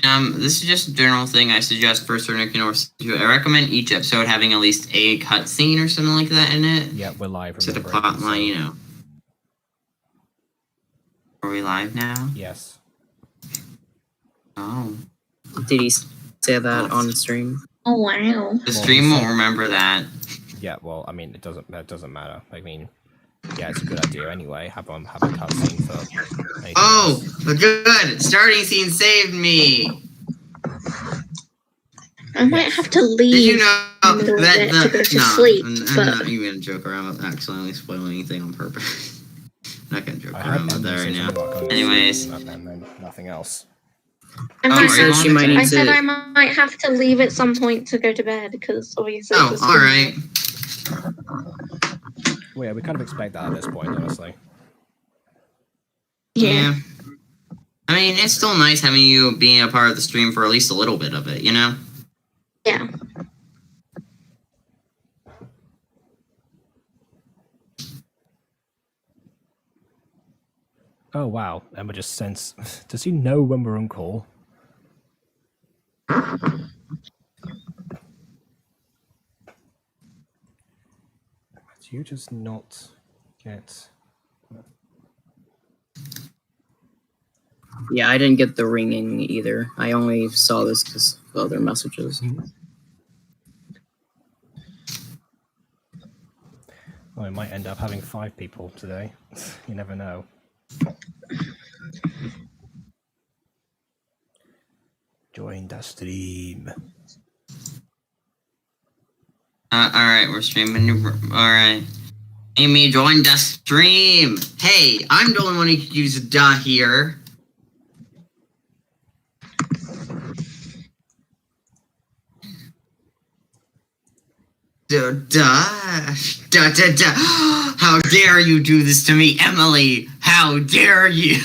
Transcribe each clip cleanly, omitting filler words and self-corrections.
This is just a general thing I suggest for certain I recommend each episode having at least a cutscene or something like that in it. Yeah, we're live. So the plot line, you know. Are we live now? Yes. Oh. Did he say that on stream? Oh wow. The stream won't remember that. Yeah, well, I mean, that doesn't matter. I mean, yeah, it's a good idea anyway. Have a cutscene for. Oh, good! Starting scene saved me. I might have to leave. Did you know that to go to sleep? I'm But not even gonna joke around with accidentally spoiling anything on purpose. I'm not gonna joke around with that right now. Anyways, and then nothing else. I said I might have to leave at some point to go to bed because obviously. Oh, all right. Well, yeah, we kind of expect that at this point, honestly. Yeah. I mean, it's still nice having you being a part of the stream for at least a little bit of it, you know? Yeah. Oh wow, Emma just sends. Does he know when we're on call? Do you just not get? Yeah, I didn't get the ringing either. I only saw this because of other messages. Well, we might end up having 5 people today. You never know. Join the stream. Alright, we're streaming. Alright. Amy, join the stream. Hey, I'm the only one who could use "da" here. Da. How dare you do this to me, Emily? How dare you?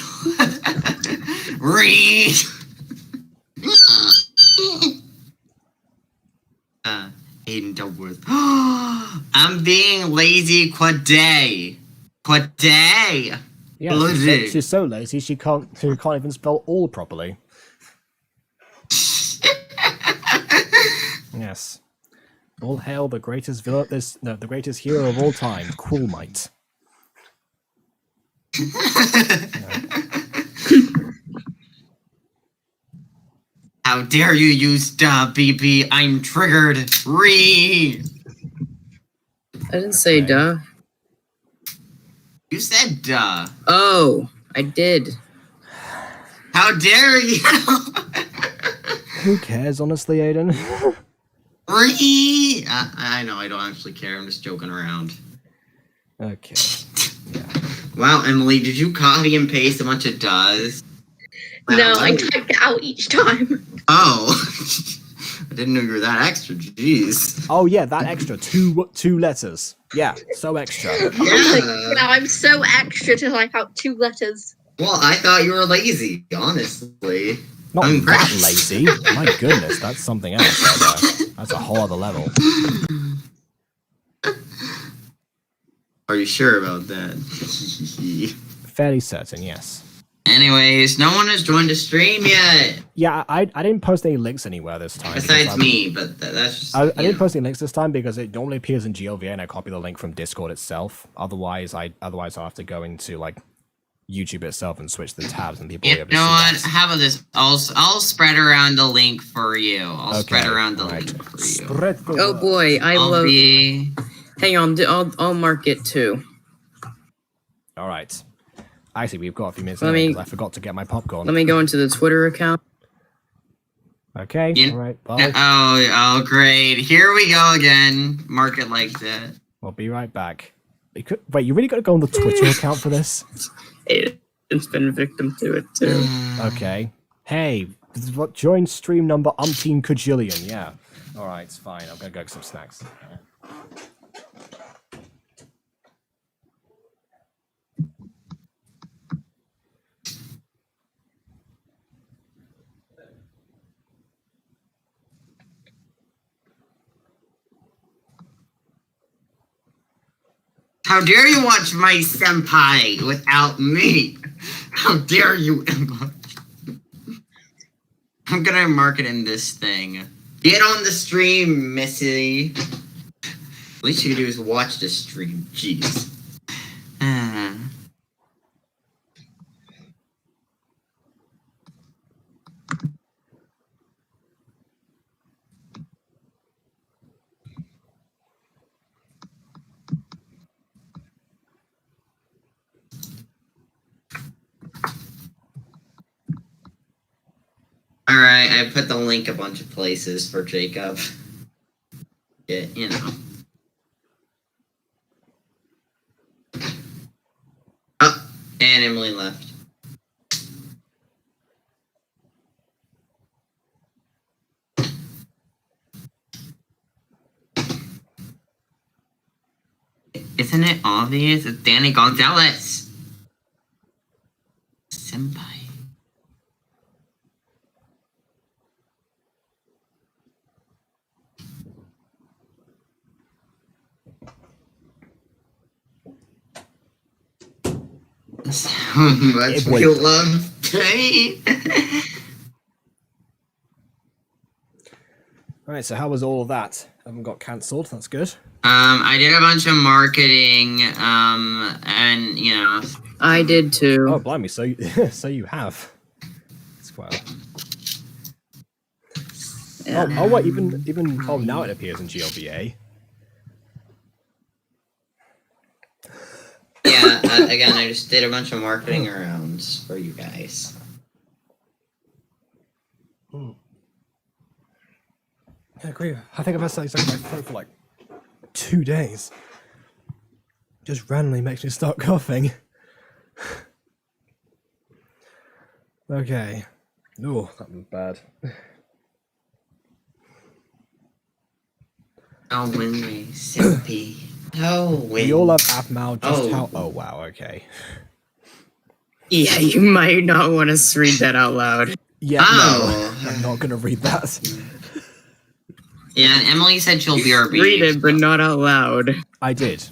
Read. Aiden Dubworth. I'm being lazy quaday. Yeah, she's so lazy she can't even spell all properly. Yes. All hail the greatest villain, the greatest hero of all time, Cool Might. How dare you use "da" BB? I'm triggered. Read. I didn't say duh. You said "da." Oh, I did. How dare you? Who cares, honestly, Aiden? Read. I know I don't actually care. I'm just joking around. Okay. Yeah. Wow, Emily, did you copy and paste a bunch of "does"? Wow, No, I typed it out each time. Oh. I didn't know you were that extra. Jeez. Oh yeah, that extra two letters. Yeah, so extra. Yeah. Now I'm so extra to type out 2 letters. Well, I thought you were lazy, honestly. Not I'm that impressed. lazy. My goodness, that's something else right there. That's a whole other level. Are you sure about that? Fairly certain, yes. Anyways, no one has joined the stream yet. Yeah, I didn't post any links anywhere this time. Besides me, but that's just... I didn't post any links this time because it normally appears in GLVA and I copy the link from Discord itself. Otherwise I'll have to go into like YouTube itself and switch the tabs and people will be able to know see what? that. How about this? I'll spread around the link for you. I'll spread around the link for you. Spread the Oh word. boy, I love. Be... Hang on, I'll mark it too. All right. Actually, we've got a few minutes Let anyway me- because I forgot to get my popcorn. Let me go into the Twitter account. Okay. You- All right. Bye. Oh, great. Here we go again. Mark it like that. We'll be right back. Wait, you really got to go on the Twitter account for this? It's been victim to it too. Okay. Hey, this is what join stream number umpteen kajillion. Yeah. All right, it's fine. I'm gonna go get some snacks. How dare you watch my senpai without me? How dare you, Emma? I'm gonna market in this thing. Get on the stream, Missy. Least you can do is watch the stream. Jeez. Alright, I put the link a bunch of places for Jacob. Yeah, you know. Oh, and Emily left. Isn't it obvious? It's Danny Gonzalez. Senpai. So much we love Danny. Alright, so how was all of that? Haven't got cancelled, that's good. I did a bunch of marketing, and, you know. I did too. Oh, blimey, so you have. It's quite Oh, what, oh, now it appears in GLVA. Yeah, again, I just did a bunch of marketing rounds for you guys. I agree. I think I've had something in my throat for like 2 days. Just randomly makes me start coughing. Okay. Oh, that was bad. Oh, win me, Simpy. Oh, win. We all love Aphmau, just Oh. how... Oh, wow, okay. Yeah, you might not want to read that out loud. Yeah, Oh. no, I'm not going to read that. Yeah, and Emily said she'll be our Read it, but not out loud. I did.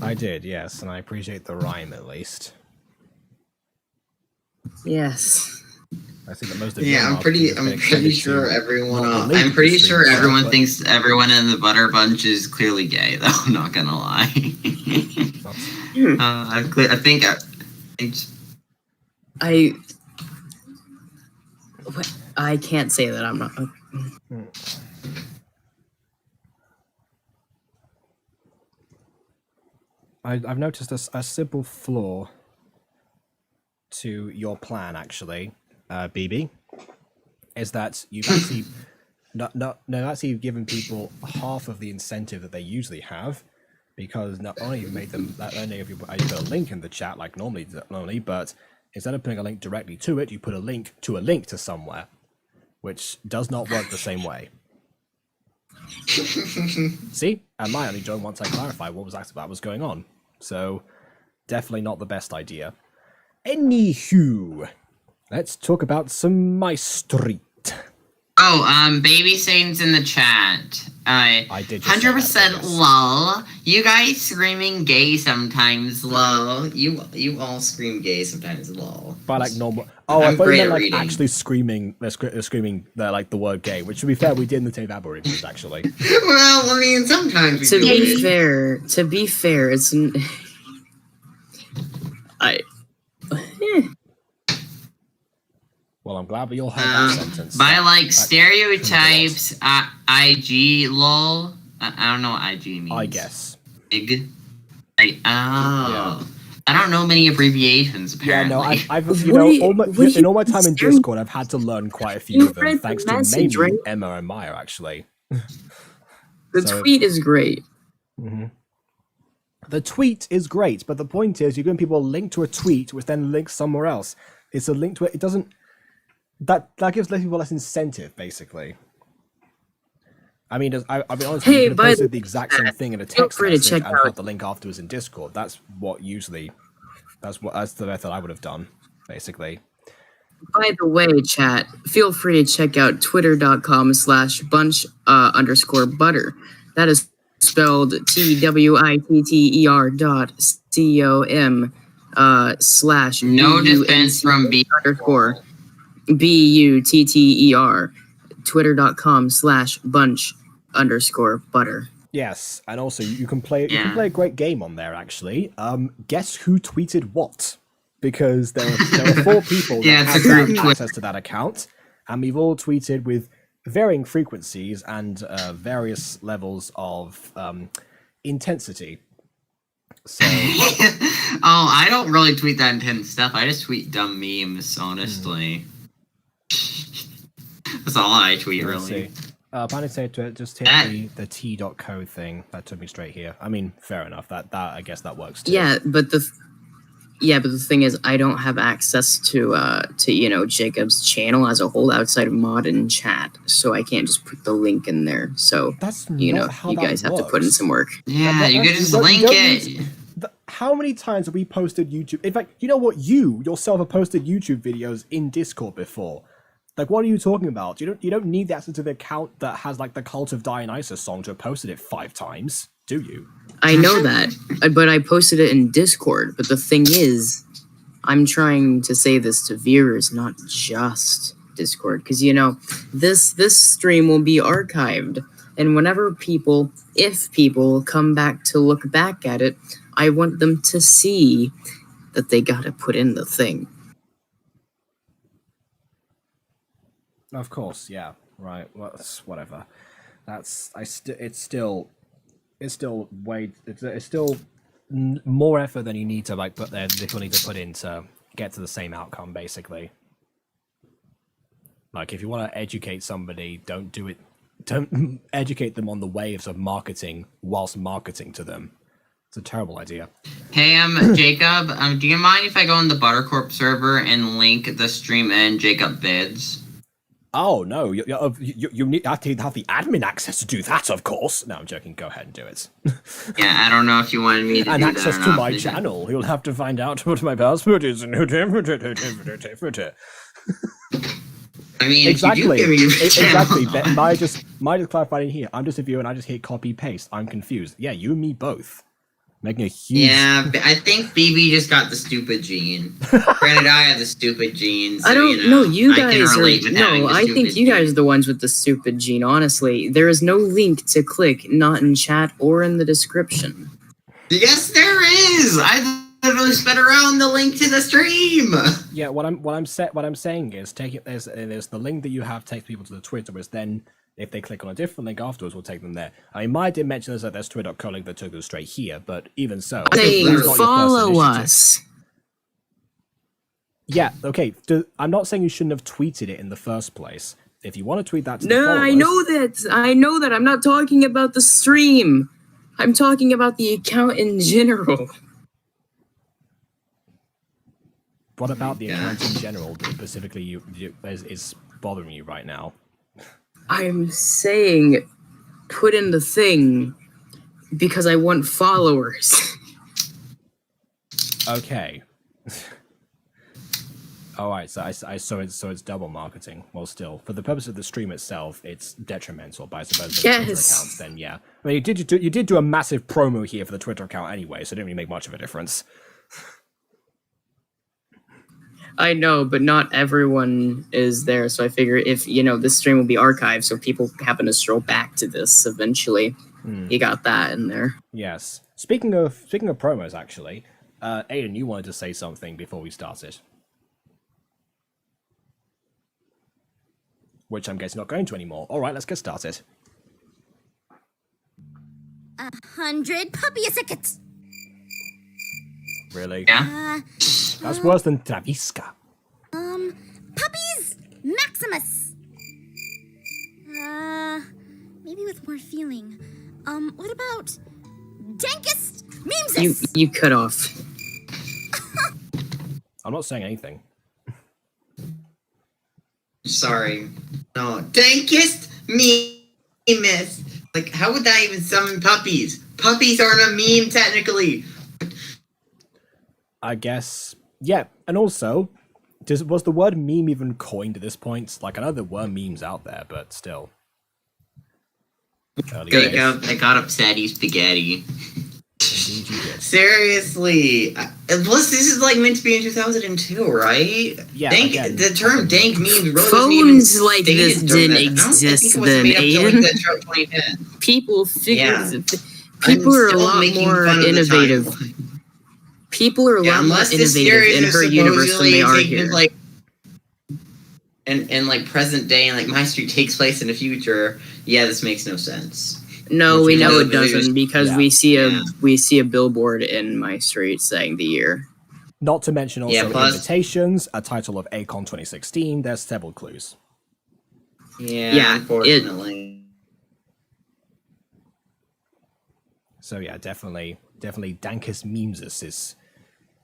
I did, yes, and I appreciate the rhyme at least. Yes. I think that most of Yeah, I'm pretty sure everyone. I'm pretty sure stream, everyone but- thinks everyone in the Butter Bunch is clearly gay, though. I'm not gonna lie. I think. I can't say that I'm not. I've noticed a simple flaw to your plan, actually, BB, is that you've actually actually given people half of the incentive that they usually have, because not only have you made them, not only have you put a link in the chat like normally, but instead of putting a link directly to it, you put a link to somewhere, which does not work the same way. See, and I only joined once I clarified what was going on. So, definitely not the best idea. Anywho, let's talk about some MyStreet. Oh, Baby Satan's in the chat. I did. 100% lol. You guys screaming gay sometimes, lol. You all scream gay sometimes, lol. By like normal. Oh, I thought you meant like actually screaming. They're screaming. They're like the word gay. Which, to be fair, we did in the Tave Abba reviews actually. Well, I mean, sometimes we To do be it. fair, it's. Well, I'm glad we all heard that sentence. By like stereotypes, IG lol. I don't know what IG means. I guess. Ig. I don't know many abbreviations. Apparently. Yeah, no, I've in all my time in Discord, I've had to learn quite a few of them, thanks to mainly Emma and Maya, actually. The tweet is great. Mm-hmm. The tweet is great, but the point is, you're giving people a link to a tweet, which then links somewhere else. It's a link to it. It doesn't. That gives people less incentive, basically. I mean, I'll be honest, you could have posted the exact same thing in a text message and put the link afterwards in Discord. That's the method I would have done, basically. By the way, chat, feel free to check out twitter.com/bunch_butter. That is spelled TWITTER.com /. No defense from B. _. BUTTER, twitter.com/bunch_butter. Yes, and also you can play a great game on there actually. Guess who tweeted what? Because there are 4 people that have access to that account, and we've all tweeted with varying frequencies and various levels of intensity. So, I don't really tweet that intense stuff. I just tweet dumb memes, honestly. That's all I tweet, really. Planning to just hit the t.co thing. That took me straight here. I mean, fair enough. That I guess that works too. Yeah, but the thing is, I don't have access to Jacob's channel as a whole outside of mod and chat, so I can't just put the link in there. So that's you guys have to put in some work. Yeah, you could just link it. How many times have we posted YouTube? In fact, you know what? You yourself have posted YouTube videos in Discord before. Like, what are you talking about? You don't need the access to the account that has like the Cult of Dionysus song to have posted it 5 times, do you? I know that, but I posted it in Discord. But the thing is, I'm trying to say this to viewers, not just Discord, because this stream will be archived, and whenever if people come back to look back at it, I want them to see that they gotta put in the thing. Of course, yeah, right. Well, whatever. It's still more effort than you need to people need to put in to get to the same outcome, basically. Like, if you want to educate somebody, don't educate them on the waves of marketing whilst marketing to them. It's a terrible idea. Hey, Jacob, do you mind if I go on the Buttercorp server and link the stream in Jacob vids? Oh, no, you have to have the admin access to do that, of course. No, I'm joking. Go ahead and do it. Yeah, I don't know if you wanted me to and do access that to my channel. You'll have to find out what my password is. I mean, exactly. Exactly. Might just clarify here. I'm just a viewer and I just hit copy paste. I'm confused. Yeah, you and me both. Making a huge... Yeah, I think BB just got the stupid gene. Granted, I have the stupid gene. So, I don't know. You guys are... No, I think you guys are the ones with the stupid gene, honestly. There is no link to click, not in chat or in the description. Yes, there is! I literally sped around the link to the stream! Yeah, what I'm saying is, there's the link that you have takes people to the Twitter, which then... If they click on a different link afterwards, we'll take them there. I mean, Maya did mention there's twitter.co link that took them straight here, but even so... follow us! Yeah, okay. I'm not saying you shouldn't have tweeted it in the first place. If you want to tweet that to the followers... I know that. I'm not talking about the stream. I'm talking about the account in general. What about the account in general that specifically is bothering you right now? I'm saying put in the thing because I want followers. Okay. Alright, so it's double marketing. Well, still, for the purpose of the stream itself, it's detrimental. But I suppose for the Twitter accounts, then yeah. I mean, you did do a massive promo here for the Twitter account anyway, so it didn't really make much of a difference. I know, but not everyone is there, so I figure if, this stream will be archived, so people happen to stroll back to this eventually. You got that in there. Yes. Speaking of promos, actually, Aiden, you wanted to say something before we started. Which I'm guessing not going to anymore. Alright, let's get started. 100 puppy tickets. Really? Yeah. That's worse than Traviska. Puppies Maximus. Maybe with more feeling. What about Dankest Memesis? You cut off. I'm not saying anything. Sorry. No. Dankest Memes. Like, how would that even summon puppies? Puppies aren't a meme, technically. I guess, yeah, and also, was the word meme even coined at this point? Like, I know there were memes out there, but still. I got upsetty spaghetti. Indeed you did. Seriously. Plus, this is like meant to be in 2002, right? Yeah, Dank, again, the term dank memes really Phones like this didn't exist then, Aiden. People figured. People are a lot more innovative. People are a lot more innovative in her universe than they are here. Like, and like present day and like MyStreet takes place in the future. Yeah, this makes no sense. No, we know it doesn't because we see a billboard in MyStreet saying the year. Not to mention also invitations, a title of Acon 2016. There's several clues. Yeah, unfortunately. So yeah, definitely Dankus Memesus is...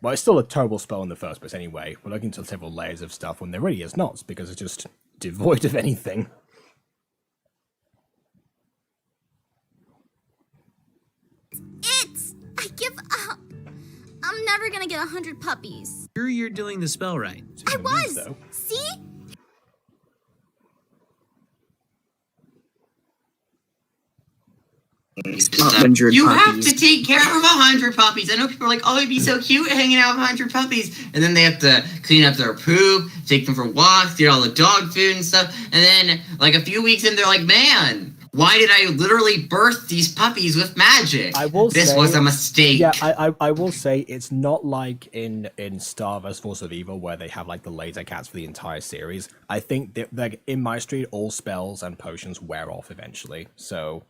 Well, it's still a terrible spell in the first place anyway. We're looking to several layers of stuff when there really is not, because it's just devoid of anything. I give up. I'm never gonna get 100 puppies. Sure you're doing the spell right. I was! See? You have to take care of 100 puppies. I know people are like, oh, it'd be so cute hanging out with 100 puppies. And then they have to clean up their poop, take them for walks, get all the dog food and stuff. And then, like, a few weeks in, they're like, man, why did I literally birth these puppies with magic? This was a mistake. Yeah, I will say it's not like in Star vs. Force of Evil where they have like the laser cats for the entire series. I think that in MyStreet, all spells and potions wear off eventually. So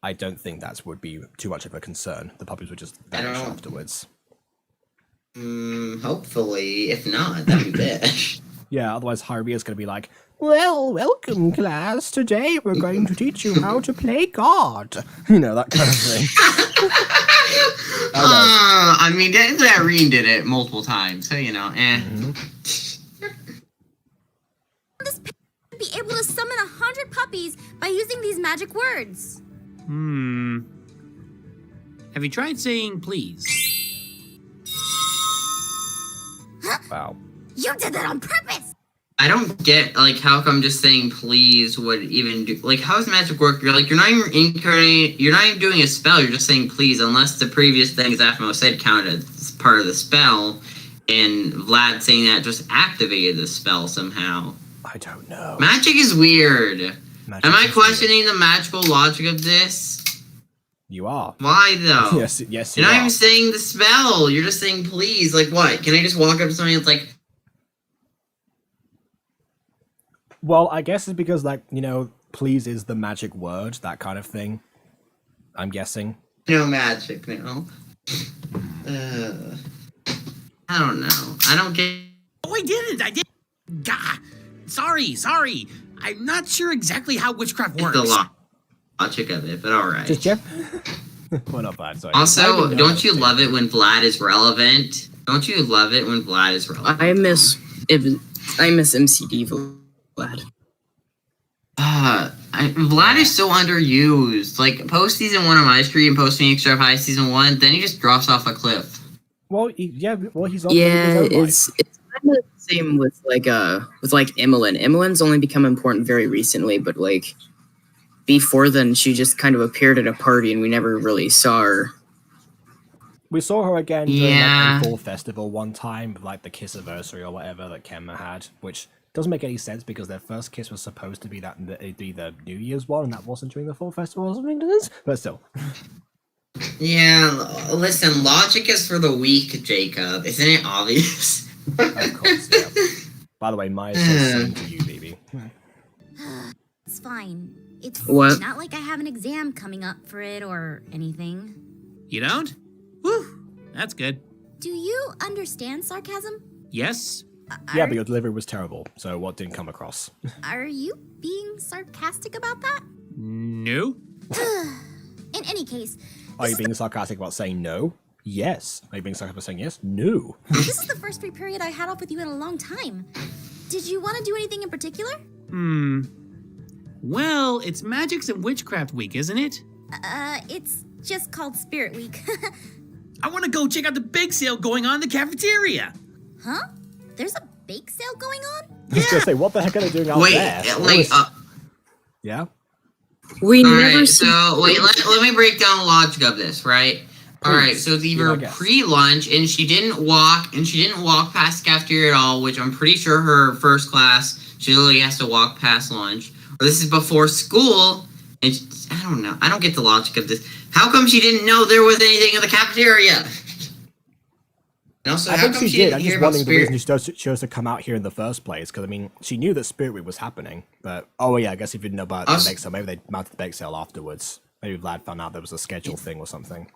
I don't think that would be too much of a concern. The puppies would just vanish afterwards. Hopefully. If not, that'd be bad. Yeah, otherwise Hyria's going to be like, well, welcome, class. Today we're going to teach you how to play God. You know, that kind of thing. I mean, Irene did it multiple times, so, you know, This be able to summon 100 puppies by using these magic words. Have you tried saying please? Wow. You did that on purpose! I don't get, like, how come just saying please would even do... Like, how does magic work? You're not even doing a spell, you're just saying please, unless the previous things Aphmau said counted as part of the spell, and Vlad saying that just activated the spell somehow. I don't know. Magic is weird. Am I questioning the magical logic of this? You are. Why, though? Yes, you You're not are. even saying the spell, you're just saying please. Like, what? Can I just walk up to somebody that's like... Well, I guess it's because, like, you know, please is the magic word, that kind of thing. I'm guessing. No magic, no. I don't know. I don't get... Oh, I did. Gah. Sorry. I'm not sure exactly how witchcraft works. The logic of it, but alright. Just Jeff? Well, not bad, sorry. Also, don't you love it when Vlad is relevant? Don't you love it when Vlad is relevant? I miss MCD Vlad. Vlad is so underused. Like, post season 1 on MyStreet and post Phoenix Sharp High season 1, then he just drops off a cliff. Well, he's on it's kind of the same with Emmeline. Emmeline's only become important very recently, but like before then, she just kind of appeared at a party and we never really saw her. We saw her again during the Fall Festival one time, like the Kissiversary or whatever that Kemma had, which doesn't make any sense because their first kiss was supposed to be the New Year's one, and that wasn't during the Fall Festival or something, but still. Yeah, listen, logic is for the weak, Jacob. Isn't it obvious? Of course, yeah. By the way, Maya says same to you, baby. It's fine. It's what? Not like I have an exam coming up for it or anything. You don't? Whew, that's good. Do you understand sarcasm? Yes? Yeah, but your delivery was terrible, so what didn't come across? Are you being sarcastic about that? No. In any case... Are you being sarcastic about saying no? Yes. Are you being sarcastic about saying yes? No. This is the first free period I had off with you in a long time. Did you want to do anything in particular? Well, it's Magics and Witchcraft Week, isn't it? It's just called Spirit Week. I want to go check out the bake sale going on in the cafeteria. Huh? There's a bake sale going on? I was gonna say, what the heck are they doing out there? Yeah? We never so, let me break down the logic of this, right? Alright, so it's either pre-lunch, and she didn't walk past the cafeteria at all, which I'm pretty sure her first class, she literally has to walk past lunch. Or this is before school, and I don't know. I don't get the logic of this. How come she didn't know there was anything in the cafeteria? And also, I how think come she did. I'm hear just about wondering the Spirit? reason she chose to come out here in the first place. Because I mean, she knew that Spirit Week was happening, but I guess if you didn't know about the bake sale, maybe they mounted the bake sale afterwards. Maybe Vlad found out there was a schedule thing or something.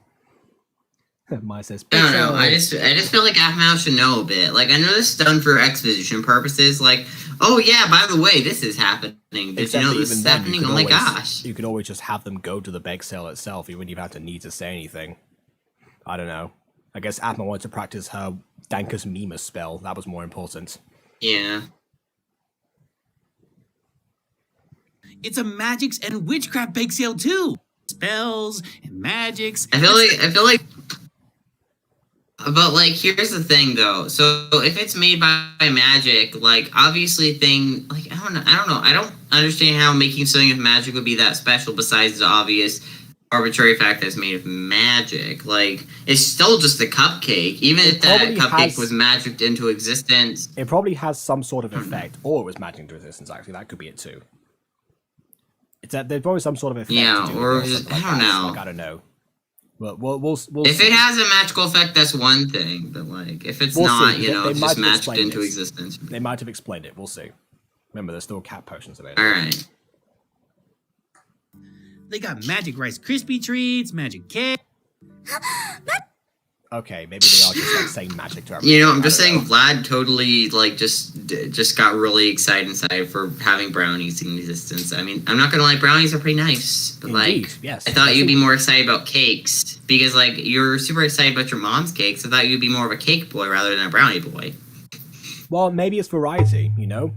My says, I don't know. I just feel like Aphmau should know a bit. Like, I know this is done for exposition purposes. Like, oh yeah, by the way, this is happening. Did you know this is happening? Oh my gosh. You could always just have them go to the bake sale itself. You wouldn't even have to need to say anything. I don't know. I guess Aphmau wanted to practice her Dankus Mimas spell. That was more important. Yeah. It's a magics and witchcraft bake sale too. Spells and magics. I feel like. But, like, here's the thing, though. So, if it's made by magic, like, obviously I don't know. I don't understand how making something of magic would be that special besides the obvious arbitrary fact that it's made of magic. Like, it's still just a cupcake. Even if that cupcake was magicked into existence. It probably has some sort of effect, or it was magicked into existence, actually. That could be it, too. It's that there's probably some sort of effect. Yeah, or just, I don't know. Like, I don't know. Well, we'll if see. it has a magical effect, that's one thing. But like, if it's not, see. It's just magicked into existence. They might have explained it. We'll see. Remember, there's still cat potions available. All right. They got magic Rice Krispie treats, magic cake. Okay, maybe they are just like saying magic to everyone. I'm just saying Vlad totally like just got really excited for having brownies in existence. I mean, I'm not gonna lie, brownies are pretty nice, but Indeed, like, yes. I thought you'd be more excited about cakes because like you're super excited about your mom's cakes. I thought you'd be more of a cake boy rather than a brownie boy. Well, maybe it's variety.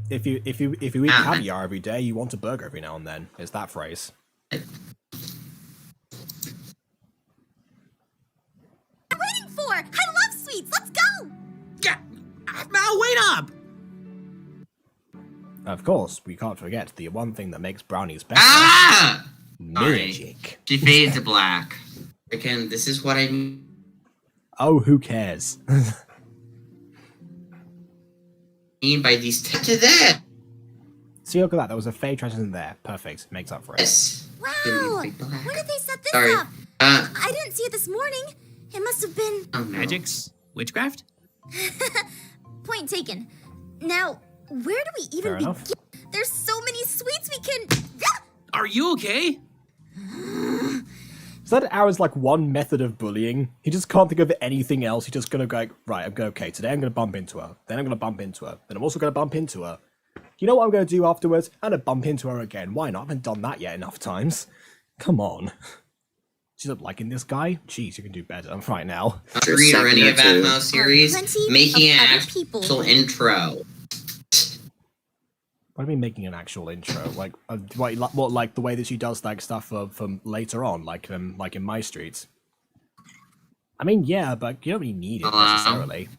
If you eat caviar every day, you want a burger every now and then. Is that phrase? For. I love sweets. Let's go. Yeah, Aphmau, wait up. Of course, we can't forget the one thing that makes brownies better. Ah! Magic. She fades to black. Again, this is what I mean. Oh, who cares? By these to that. See, look at that. There was a fade transition there. Perfect. Makes up for it. Yes. Wow. When did they set this Sorry. up? I didn't see it this morning. It must have been... Oh, no. Magics? Witchcraft? Point taken. Now, where do we even begin? There's so many sweets we can... Are you okay? Is that Aaron's like one method of bullying? He just can't think of anything else. He's just gonna go like, right, I'm going, okay, today I'm gonna bump into her. Then I'm gonna bump into her. Then I'm also gonna bump into her. You know what I'm gonna do afterwards? I'm gonna bump into her again. Why not? I haven't done that yet enough times. Come on. She's not liking this guy? Jeez, you can do better right now. Read or any of Aphmau series, making an actual intro. What do you mean making an actual intro? Like, what, like the way that she does like stuff from later on, like in MyStreet? I mean, yeah, but you don't really need it necessarily.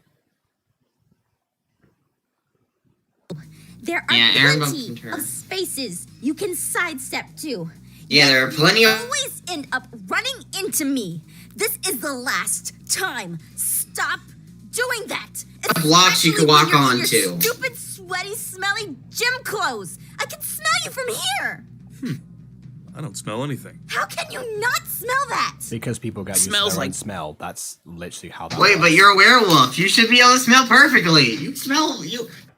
There are plenty of spaces you can sidestep to. Yeah, there are plenty of... always end up running into me. This is the last time. Stop doing that. Blocks you can walk on to. Stupid, sweaty, smelly gym clothes. I can smell you from here. I don't smell anything. How can you not smell that? Because people get used to their own smell. That's literally how that Wait, works. but you're a werewolf. You should be able to smell perfectly. You smell...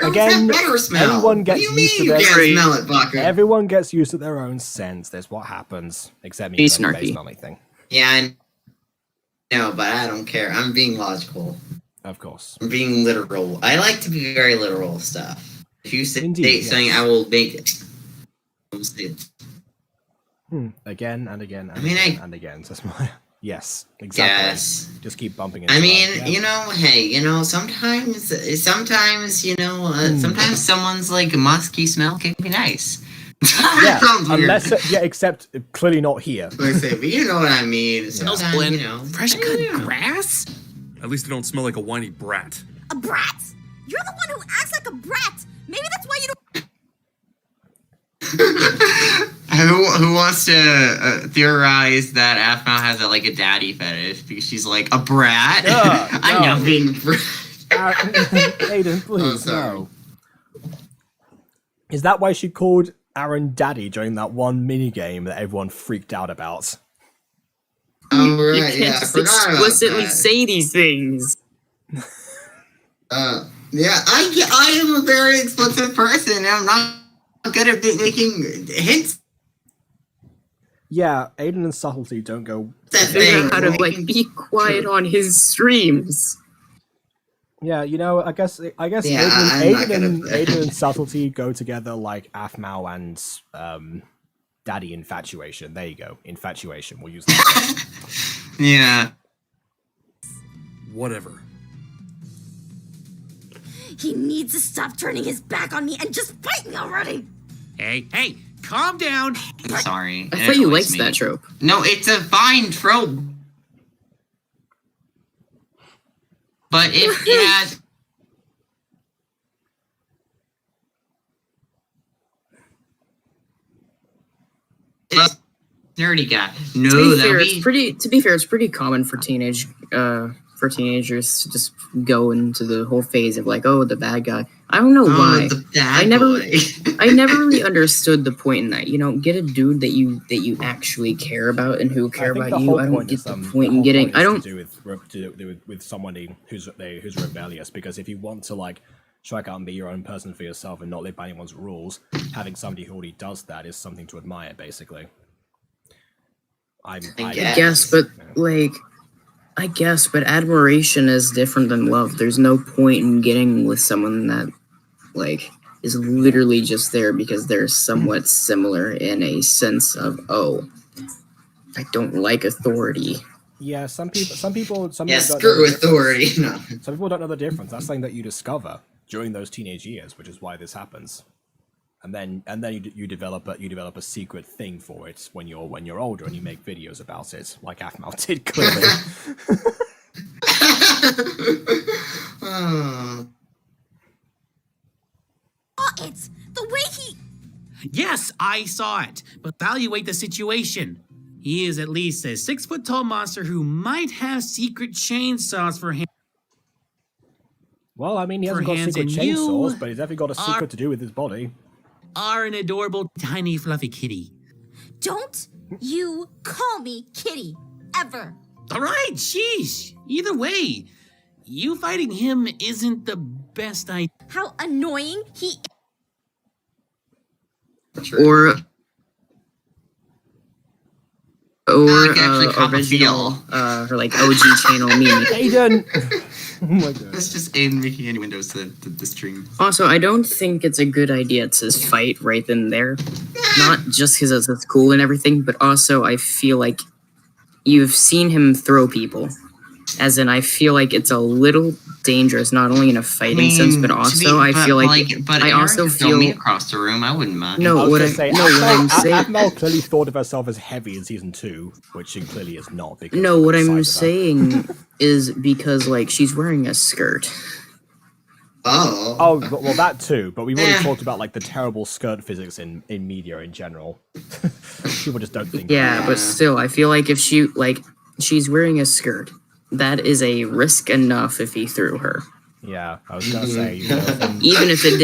Again, better smell. everyone gets used to their smell it, Bucker? Everyone gets used to their own scents. That's what happens. Except me, He's I don't snarky. smell anything. Yeah, I know, but I don't care. I'm being logical. Of course. I'm being literal. I like to be very literal stuff. If you say something, yes. I will make it. Again and again and I mean, again and again. So yes, exactly. Yes. Just keep bumping into I mean, her. Yeah. you know, hey, you know, sometimes, you know, sometimes someone's like musky smell can be nice. Yeah, Sounds weird. unless except clearly not here. I say, but you know what I mean. Sometimes, you know, Fresh cut grass? At least I don't smell like a whiny brat. A brat? You're the one who acts like a brat. Maybe that's why you don't... Who wants to theorize that Aphmau has a daddy fetish because she's like a brat? I'm not being brat. Aiden, please, no. Is that why she called Aaron daddy during that one minigame that everyone freaked out about? Oh, right, you can't just explicitly say these things. Yeah, I am a very explicit person, and I'm not good at making hints. Yeah, Aiden and Subtlety don't go... Figure out how to, be quiet on his streams. Yeah, I guess Yeah, Aiden and Subtlety go together like Aphmau and Daddy Infatuation. There you go. Infatuation. We'll use that. Yeah. Whatever. He needs to stop turning his back on me and just fight me already. Hey, calm down. I'm sorry. I thought you liked that trope. No, it's a fine trope. But if it has... Nerdy guy. No, to be fair, it's pretty common for teenagers to just go into the whole phase of oh, the bad guy. I don't know why. I never really understood the point in that. Get a dude that you actually care about and who care about you. I don't get the point in getting. I don't do with somebody who's rebellious, because if you want to strike out and be your own person for yourself and not live by anyone's rules, having somebody who already does that is something to admire, basically. I guess, but admiration is different than love. There's no point in getting with someone that is literally just there because they're somewhat similar in a sense of, oh, I don't like authority. Yeah, some people screw authority. No. Some people don't know the difference. That's something that you discover during those teenage years, which is why this happens. And then you develop a secret thing for it when you're older and you make videos about it, like Aphmau did clearly. It's the way he... Yes, I saw it, but evaluate the situation. He is at least a 6-foot-tall monster who might have secret chainsaws for him. Well, I mean, he hasn't got secret chainsaws, but he's definitely got a secret to do with his body. Are an adorable, tiny, fluffy kitty. Don't you call me kitty, ever. All right, sheesh. Either way, you fighting him isn't the best idea. How annoying he... Or original, her OG channel meme. Aiden! Oh my god. That's just Aiden making any windows to the stream. Also, I don't think it's a good idea to fight right then and there. Not just because it's cool and everything, but also I feel like you've seen him throw people. As in, I feel like it's a little dangerous, not only in a fighting sense, but also I feel like I also feel me across the room. I wouldn't mind. No, what I'm saying. Aphmau clearly thought of herself as heavy in season 2, which she clearly is not. No, what I'm saying is because she's wearing a skirt. Oh, well, that too. But we've already talked about the terrible skirt physics in media in general. People just don't think. Yeah, but still, I feel like if she's wearing a skirt. That is a risk enough if he threw her. Yeah, I was gonna say. Even if it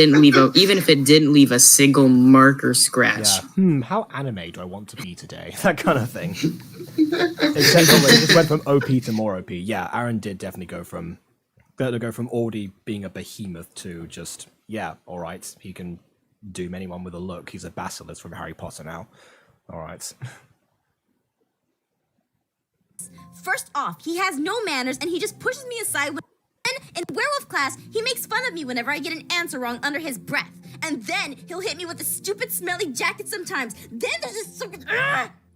didn't leave a single mark or scratch. Yeah. How anime do I want to be today? That kind of thing. Except it just went from OP to more OP. Yeah, Aaron did definitely go from already being a behemoth to just all right. He can doom anyone with a look. He's a basilisk from Harry Potter now. All right. First off, he has no manners and he just pushes me aside when in werewolf class, he makes fun of me whenever I get an answer wrong under his breath. And then he'll hit me with a stupid smelly jacket sometimes. Then there's this stupid...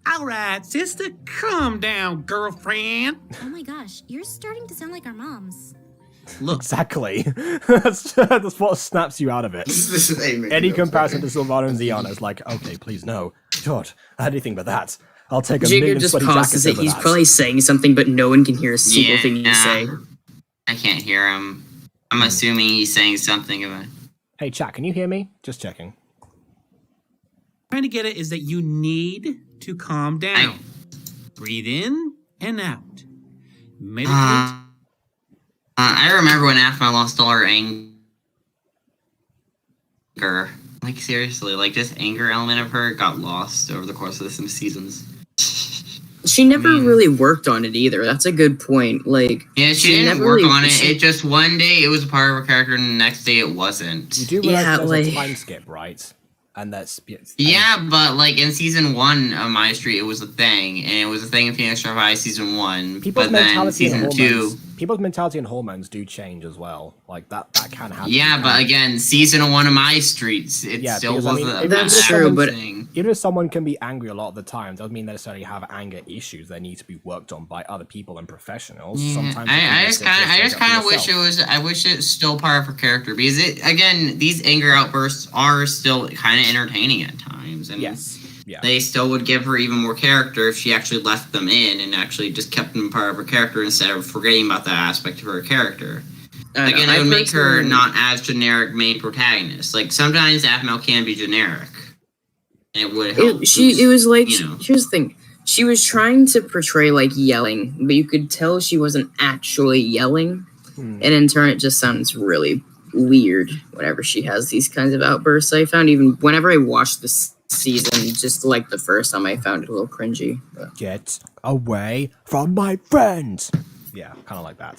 All right, sister, calm down, girlfriend. Oh my gosh, you're starting to sound like our moms. Look. Exactly. That's what snaps you out of it. Any comparison to Sylvana and Ziana is okay, please no. God, anything but that. I'll take a Jigger just pauses it. He's probably saying something, but no one can hear a single thing you say. I can't hear him. I'm assuming he's saying something about... Hey, chat, can you hear me? Just checking. trying to get at is that you need to calm down. Breathe in and out. Meditate. I remember when Aphmau lost all her anger. Like, seriously, like, this anger element of her got lost over the course of the seasons. She never really worked on it either. That's a good point. Like, yeah, she didn't work on it. It just one day it was a part of her character, and the next day it wasn't. You do realize there's a time skip, right? And that's yeah, but like in season 1 of MyStreet, it was a thing, and it was a thing in Phoenix Star High season 1. People's but then season 2, people's mentality and hormones do change as well. Like that can happen. Yeah, but again, season 1 of MyStreet, it still wasn't. That's true, but even if someone can be angry a lot of the time, doesn't mean they necessarily have anger issues that need to be worked on by other people and professionals. Yeah, sometimes I just kind of wish it was. I wish it's still part of her character because these anger outbursts are still kind of entertaining at times, and they still would give her even more character if she actually left them in and actually just kept them part of her character instead of forgetting about that aspect of her character. Again, it would make her not as generic main protagonist. Like sometimes Aphmau can be generic. It would help. It was like, here's the thing. She was trying to portray like yelling, but you could tell she wasn't actually yelling. And in turn, it just sounds really weird whenever she has these kinds of outbursts. I found even whenever I watched this season, just like the first time, I found it a little cringy. But. Get away from my friends. Yeah, kind of like that.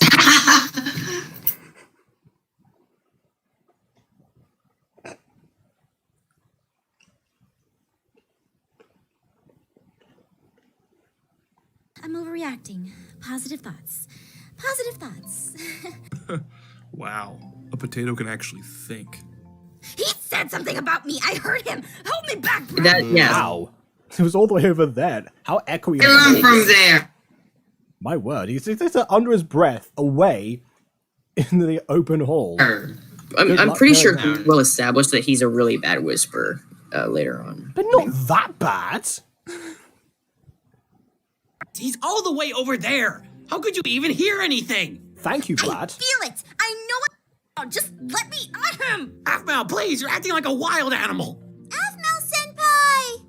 I'm overreacting. Positive thoughts. Positive thoughts. Wow. A potato can actually think. He said something about me. I heard him. Hold me back, bro. Wow. It was all the way over there. How echoey. Get him from there. My word. He's under his breath, away in the open hall. I'm pretty sure we'll establish that he's a really bad whisperer later on. But not that bad. He's all the way over there. How could you even hear anything? Thank you, Vlad. I feel it. I know it. Just let me at him. Aphmau, please. You're acting like a wild animal. Aphmau senpai.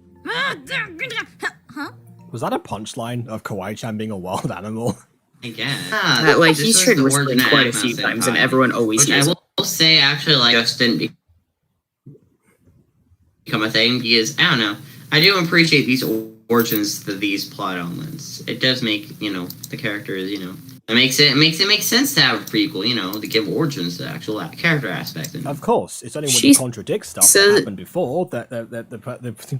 Huh? Was that a punchline of Kawaii-chan being a wild animal? I guess. Like he's tried whispering quite a few times, and everyone always hears it. I will say, actually, like just didn't become a thing because I don't know. I do appreciate these origins to these plot elements. It does make the characters it makes it make sense to have a prequel, to give origins to the actual character aspect. Of course, it's only when you contradict stuff that happened before that the thing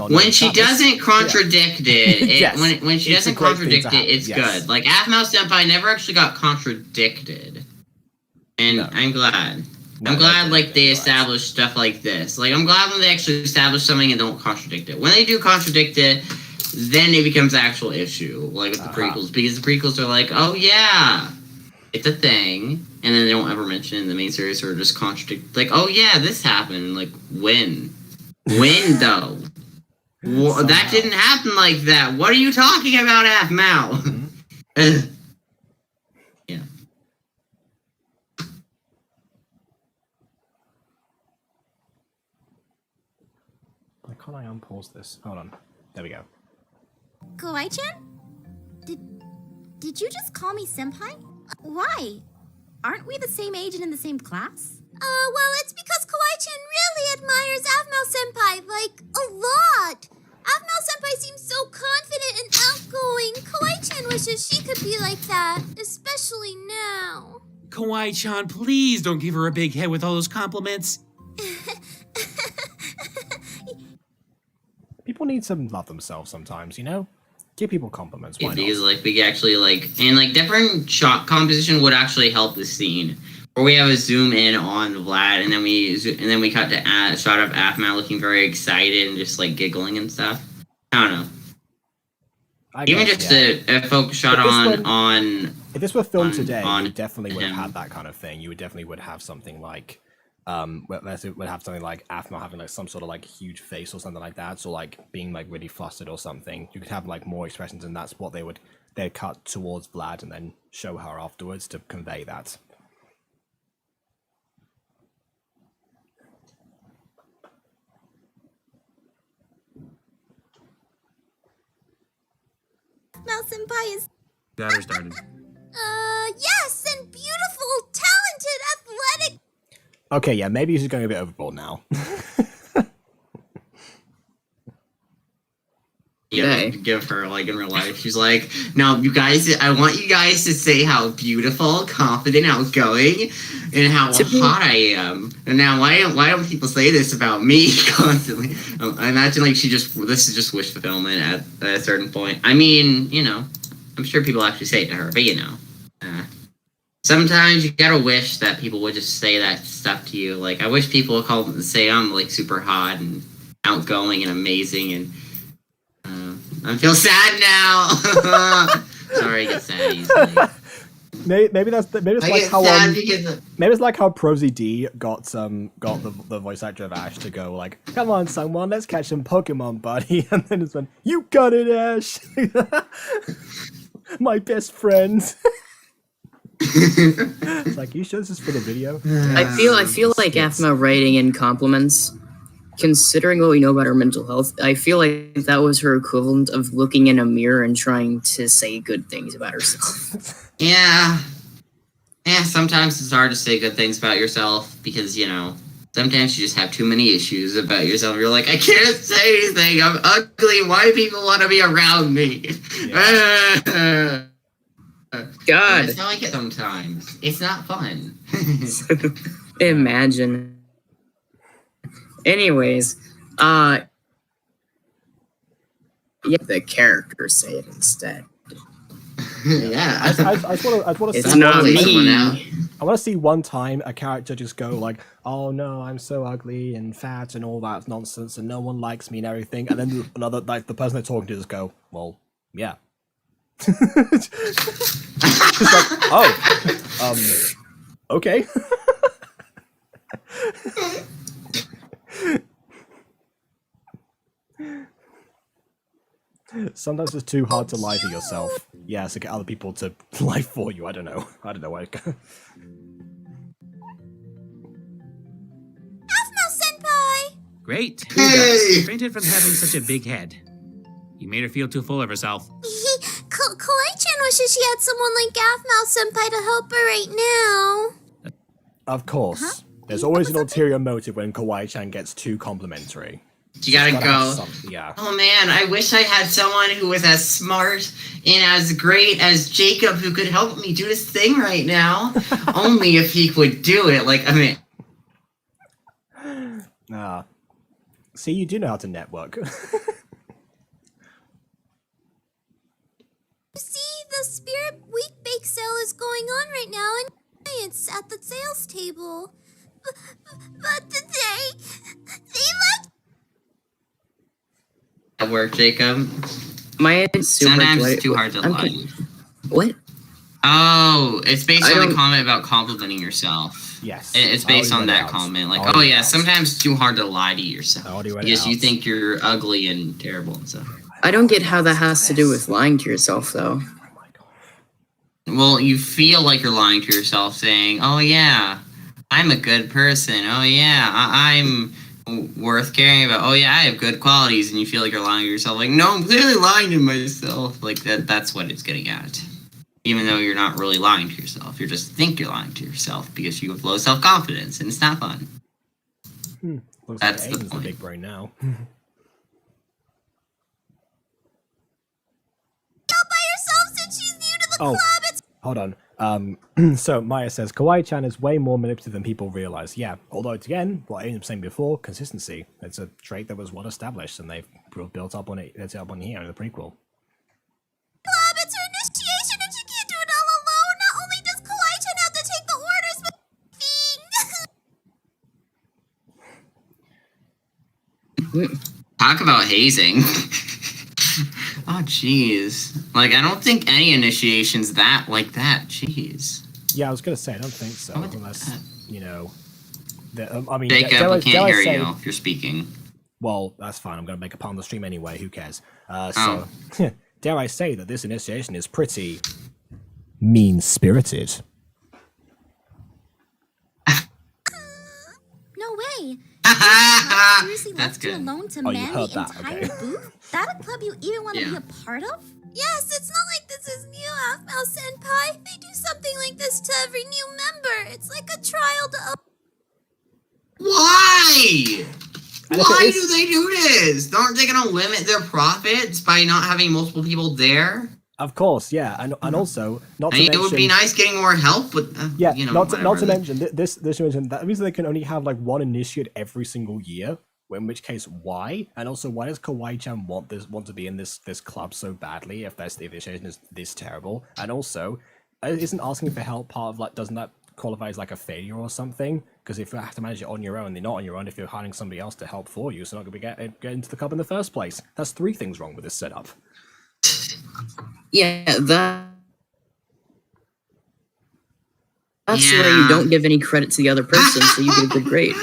when she doesn't contradict it, when she doesn't contradict it, it's good. Like Aphmau senpai never actually got contradicted, and I'm glad. I'm glad, like, they established stuff like this. Like, I'm glad when they actually establish something and don't contradict it. When they do contradict it, then it becomes an actual issue, like with the prequels. Because the prequels are like, oh, yeah, it's a thing. And then they don't ever mention it in the main series or just contradict. Like, oh, yeah, this happened. Like, when? When, though? That didn't happen like that. What are you talking about, Aphmau? Yeah. Can't I unpause this? Hold on. There we go. Kawaii-chan? Did you just call me senpai? Why? Aren't we the same age and in the same class? Well, it's because Kawaii-chan really admires Aphmau senpai, like, a lot. Aphmau senpai seems so confident and outgoing. Kawaii-chan wishes she could be like that, especially now. Kawaii-chan, please don't give her a big head with all those compliments. People need to love themselves sometimes, Give people compliments. Why not? Because we actually different shot composition would actually help the scene. Or we have a zoom in on Vlad, and then we cut to a shot of Aphmau looking very excited and just giggling and stuff. I don't know. Even just a focus shot on. If this were filmed today, you definitely would have had that kind of thing. You would definitely have something like. Would have something like Aphmau having some sort of huge face or something like that, or being really flustered or something. You could have more expressions, and that's what they'd cut towards Vlad and then show her afterwards to convey that. Senpai is... Got her started. Yes, and beautiful, talented, athletic. Okay, yeah, maybe he's going a bit overboard now. Yeah, give her, like, in real life. She's like, no, you guys, I want you guys to say how beautiful, confident, outgoing, and how hot I am. And now, why don't people say this about me constantly? I imagine, like, this is just wish fulfillment at a certain point. I mean, you know, I'm sure people actually say it to her, but, you know. Sometimes you gotta wish that people would just say that stuff to you. Like, I wish people would say I'm, like, super hot and outgoing and amazing and... I feel sad now. Sorry, I get sad easily. Maybe it's like how Prosy D got the voice actor of Ash to go like, "Come on, someone, let's catch some Pokemon, buddy," and then it's when you got it, Ash, my best friend. It's like, you sure this is for the video? I feel like Aphmau writing in compliments. Considering what we know about her mental health, I feel like that was her equivalent of looking in a mirror and trying to say good things about herself. Yeah, sometimes it's hard to say good things about yourself because, you know, sometimes you just have too many issues about yourself. You're like, I can't say anything, I'm ugly, why do people want to be around me? Yeah. God. That's how I get sometimes. It's not fun. Imagine. Anyways, yeah, the characters say it instead. Yeah. I just want to it's not me. I want to see one time a character just go like, "Oh no, I'm so ugly and fat and all that nonsense, and no one likes me and everything," and then another, like, the person they're talking to just go, "Well, yeah." Just like, oh, okay. Sometimes it's too hard to lie to yourself. Yeah, to get other people to lie for you. I don't know why. Aphmau Senpai! Great. Hey! Fainted from having such a big head. You made her feel too full of herself. Kawaii-chan wishes she had someone like Aphmau Senpai to help her right now. Of course. Huh? There's always an ulterior motive when Kawaii-chan gets too complimentary. You gotta go, yeah. Oh man, I wish I had someone who was as smart and as great as Jacob who could help me do this thing right now. Only if he would do it. Like, I mean... See, you do know how to network. See, the Spirit Wheat Bake sale is going on right now, and it's at the sales table. But today, they left. That work, Jacob? My super Sometimes it's too hard to lie. What? Oh, it's based on the comment about complimenting yourself. Yes. It's based on that comment. Like, oh yeah, sometimes it's too hard to lie to yourself. Because you think you're ugly and terrible and stuff. I don't get how that has to do with lying to yourself, though. Well, you feel like you're lying to yourself, saying, oh yeah, I'm a good person. Oh yeah, I'm worth caring about. Oh yeah, I have good qualities, and you feel like you're lying to yourself. Like, no, I'm clearly lying to myself. Like, that's what it's getting at. Even though you're not really lying to yourself. You just think you're lying to yourself because you have low self-confidence, and it's not fun. Looks that's like the Aiden's point. The big brain now. By herself since she's new to the club. It's hold on. So Maya says Kawaii-chan is way more manipulative than people realize. Yeah, although it's, again, what Aiden was saying before, consistency. It's a trait that was well established, and they've built up on it. It's up on here in the prequel. club. It's her initiation, and she can't do it all alone. Not only does Kawaii-chan have to take the orders, but Talk about hazing. Oh, jeez. Like, I don't think any initiation's like that. Jeez. Yeah, I was gonna say, I don't think so. Unless, you know... I mean, Jacob, we can't hear you if you're speaking. Well, that's fine. I'm gonna make a pun on the stream anyway. Who cares? So, dare I say that this initiation is pretty... mean-spirited. No way. Seriously That's left you good. alone to Oh, you man heard the that, entire okay. booth? That a club you even want to be Yeah. a part of? Yes, it's not like this is new, Aphmau Senpai. They do something like this to every new member. It's like a trial to... Why? And if Why it is- do they do this? Aren't they going to limit their profits by not having multiple people there? Of course, yeah, and also not I to mean, mention, it would be nice getting more help, but yeah, you know, not to whatever. mention this mention that means they can only have like one initiate every single year. In which case, why? And also, why does Kawaii-chan want to be in this club so badly if the initiation is this terrible? And also, isn't asking for help part of like doesn't that qualify as like a failure or something? Because if you have to manage it on your own, you're not on your own if you're hiring somebody else to help for you, so not going to get into the club in the first place. That's 3 things wrong with this setup. Yeah, that's where you don't give any credit to the other person, so you get a good grade.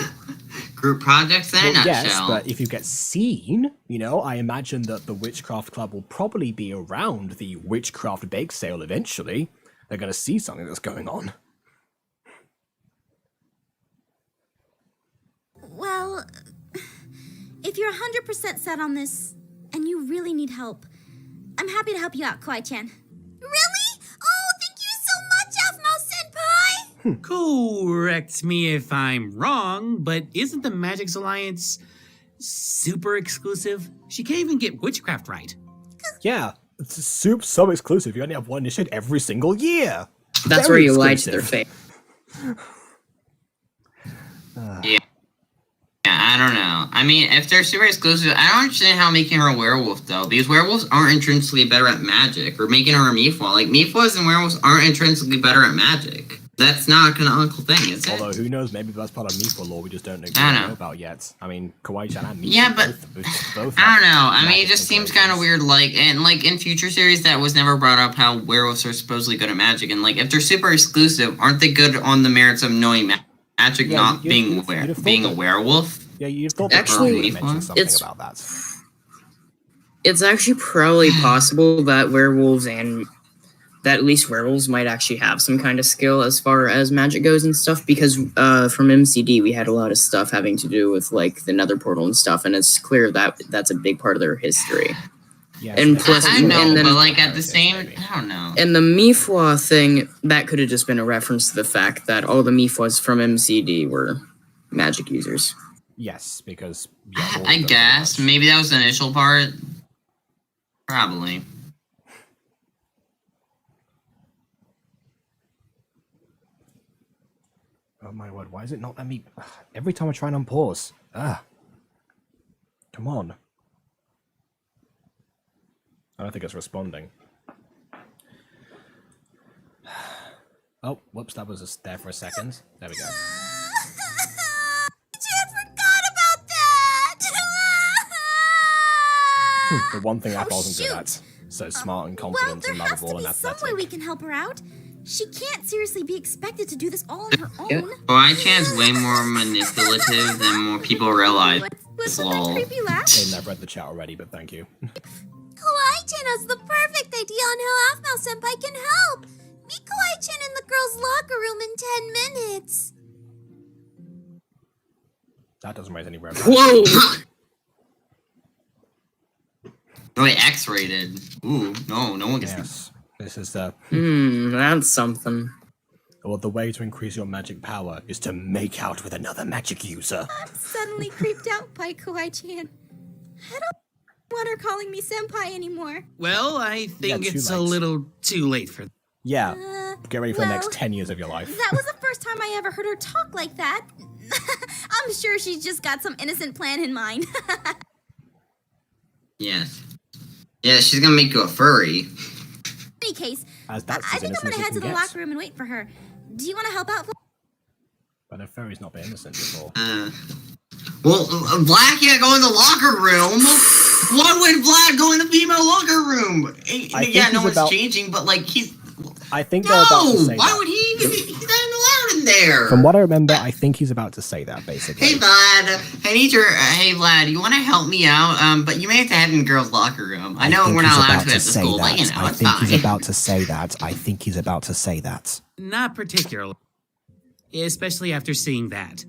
Group projects in a nutshell. Yes, but if you get seen, I imagine that the Witchcraft Club will probably be around the Witchcraft Bake Sale eventually. They're going to see something that's going on. Well, if you're 100% set on this, and you really need help, I'm happy to help you out, Kawaii-chan. Really? Oh, thank you so much, Aphmau Senpai! Correct me if I'm wrong, but isn't the Magic's Alliance super exclusive? She can't even get witchcraft right. Yeah, it's so exclusive. You only have one initiate every single year. That's Very where you lie to exclusive. their face. I don't know. I mean, if they're super exclusive, I don't understand how making her a werewolf, though, because werewolves aren't intrinsically better at magic, or making her a Mifwa. Like, Mifwas and werewolves aren't intrinsically better at magic. That's not a canonical thing, is it? Although, who knows, maybe that's part of Mifwa lore we just don't know about yet. I mean, Kawaii-chan and Mifwa both I don't know. I mean, magic it just seems abilities. kind of weird. Like, and like in future series, that was never brought up how werewolves are supposedly good at magic. And like, if they're super exclusive, aren't they good on the merits of knowing magic, Yeah, not you'd have thought being a that. werewolf? Yeah, you'd thought Actually, that mentioned something it's- about that. It's actually probably possible that werewolves that at least werewolves might actually have some kind of skill as far as magic goes and stuff, because from MCD we had a lot of stuff having to do with like the Nether portal and stuff, and it's clear that that's a big part of their history. Yeah, And so plus- I and know, then- but like at the same, I don't know. And the Mifwa thing, that could have just been a reference to the fact that all the Mifwas from MCD were magic users. yes, because yeah, all of I them guess pretty much. maybe that was the initial part. Probably. Oh my word, why is it not letting me... Every time I try and unpause. Come on. I don't think it's responding. Oh, whoops, that was just there for a second. There we go. I forgot about that! The one thing Apple Oh, isn't good shoot. at. So smart and Well, confident there and has to lovable be and some way athletic. we can help her out. She can't seriously be expected to do this all on her Yeah. own. Kawaii-chan's way more manipulative than more people realize. What's with Lol. that creepy laugh? Aiden, I've read the chat already, but thank you. Kawaii-chan has the perfect idea on how Aphmau Senpai can help! Meet Kawaii-chan in the girls' locker room in 10 minutes! That doesn't raise any red Whoa! Wait, X-rated. Ooh, no one gets Yes. This is That's something. well, the way to increase your magic power is to make out with another magic user. I'm suddenly creeped out by Kawaii-chan. I don't want her calling me senpai anymore. Well, I think too it's a late. little too late for Yeah, get ready for the next well, 10 years of your life. That was the first time I ever heard her talk like that. I'm sure she's just got some innocent plan in mind. Yes. Yeah, she's gonna make you a furry. In any case, As that's I as think I'm innocent gonna as head it to can the get. locker room and wait for her. Do you want to help out? But a fairy's not been innocent before. Well, Vlad can't go in the locker room. Why would Vlad go in the female locker room? I Yeah, think no he's one's about- changing, but like he's I think they're about to say why that. would he even? He's not even allowed in there. From what I remember, I think he's about to say that, basically. Hey Vlad, I need your. Hey Vlad, you want to help me out? But you may have to head in the girls' locker room. I know think we're he's not allowed about to at the say school, that. but you know I it's think fine. he's about to say that. I think he's about to say that. Not particularly. Especially after seeing that.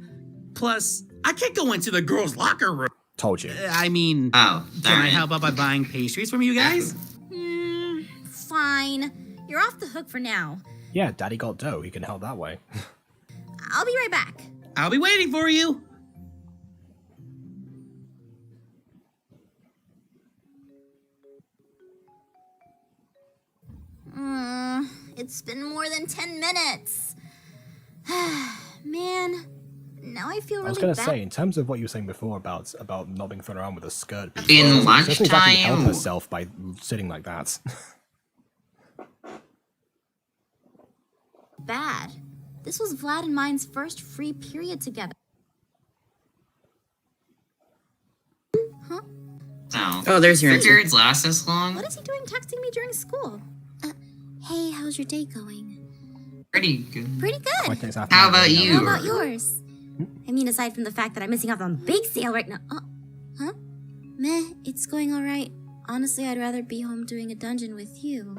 Plus, I can't go into the girls' locker room. Told you. I mean, Oh, can I alright. help out by buying pastries from you guys? fine. You're off the hook for now. Yeah, Daddy got dough. He can help that way. I'll be right back. I'll be waiting for you. It's been more than 10 minutes. Man, now I feel really bad. I was gonna say, in terms of what you were saying before about not being thrown around with a skirt, In she doesn't exactly help lunchtime. herself by sitting like that. Bad. This was Vlad and mine's first free period together. Huh? No. Oh, there's your Free answer. periods last this long? What is he doing texting me during school? Hey, how's your day going? Pretty good. Pretty good. Quite nice afternoon. How about How you? about yours? I mean, aside from the fact that I'm missing out on a big sale right now. Huh? Meh, it's going alright. Honestly, I'd rather be home doing a dungeon with you.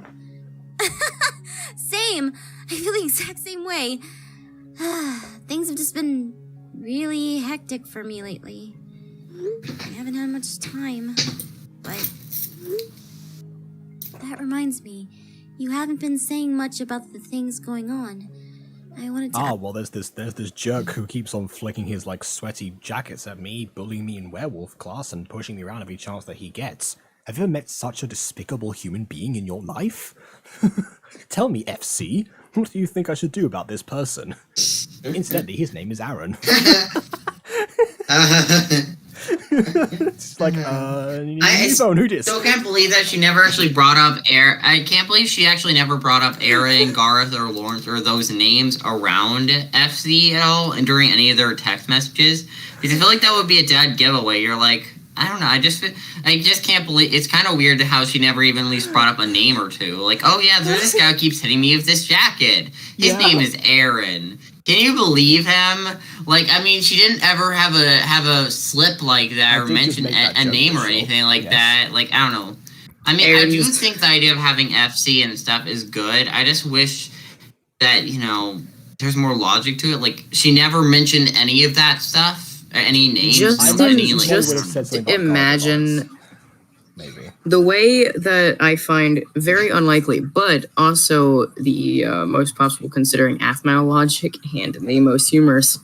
Same. I feel the exact same way. Things have just been really hectic for me lately. I haven't had much time. But that reminds me, you haven't been saying much about the things going on. I wanted to. Oh, well, there's this jerk who keeps on flicking his like sweaty jackets at me, bullying me in werewolf class, and pushing me around every chance that he gets. Have you ever met such a despicable human being in your life? Tell me, FC, what do you think I should do about this person? Incidentally, his name is Aaron. It's like, I who dis? still can't believe that she never actually brought up I can't believe she actually never brought up Aaron, Garth, or Lawrence, or those names around FC at all, and during any of their text messages. Because I feel like that would be a dead giveaway. You're like, I don't know. I just can't believe. It's kind of weird how she never even at least brought up a name or two. Like, oh yeah, there's this guy who keeps hitting me with this jacket. His name is Aaron. Can you believe him? Like, I mean, she didn't ever have a slip like that or mention a name or anything like that. Like, I don't know. I mean, I do think the idea of having FC and stuff is good. I just wish that, there's more logic to it. Like, she never mentioned any of that stuff. Any names? Just imagine maybe the way that I find very unlikely, but also the most possible considering Aphmau logic and the most humorous,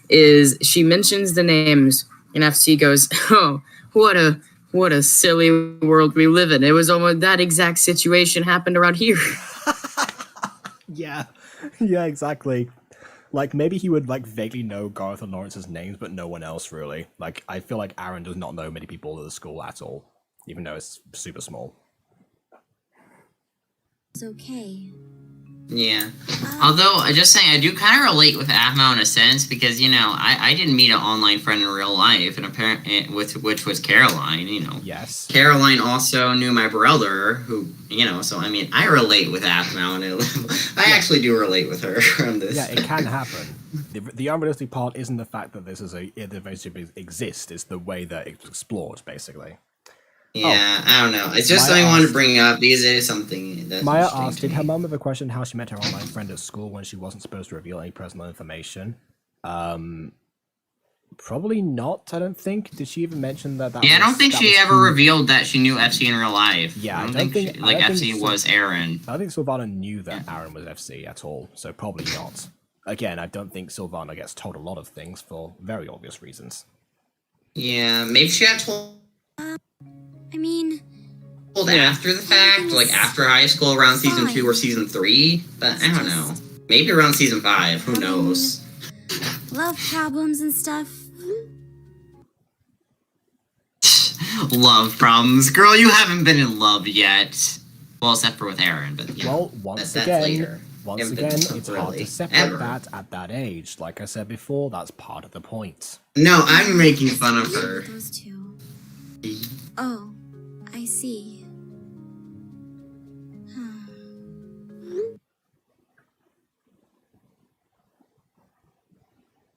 is she mentions the names and FC goes, "Oh, what a silly world we live in. It was almost that exact situation happened around here." Yeah, exactly. Like, maybe he would, like, vaguely know Garth and Lawrence's names, but no one else, really. Like, I feel like Aaron does not know many people at the school at all, even though it's super small. It's okay. Yeah. Although, I just saying, I do kind of relate with Aphmau in a sense, because, I didn't meet an online friend in real life, and apparently, which was Caroline, Yes. Caroline also knew my brother, who, so, I mean, I relate with Aphmau, and I actually do relate with her from this. Yeah, it can happen. The unrealistic part isn't the fact that this is the relationship exists, it's the way that it's explored, basically. Yeah, I don't know. It's just something I wanted to bring up because it is something that's Maya asked, did her mum ever question how she met her online friend at school when she wasn't supposed to reveal any personal information? Probably not, I don't think. Did she even mention that? I don't think she ever revealed that she knew FC in real life. Yeah, I don't think FC was Aaron. I don't think Sylvana knew that Aaron was FC at all, so probably not. Again, I don't think Sylvana gets told a lot of things for very obvious reasons. Yeah, maybe she got told after the fact, like after high school, around season 2 or season 3. But I don't know. Maybe around season 5. Who knows? Love problems and stuff. Love problems, girl. You haven't been in love yet. Well, except for with Aaron. But well, once again, it's hard to separate that at that age. Like I said before, that's part of the point. No, I'm making fun of her. Those two. Oh, I see.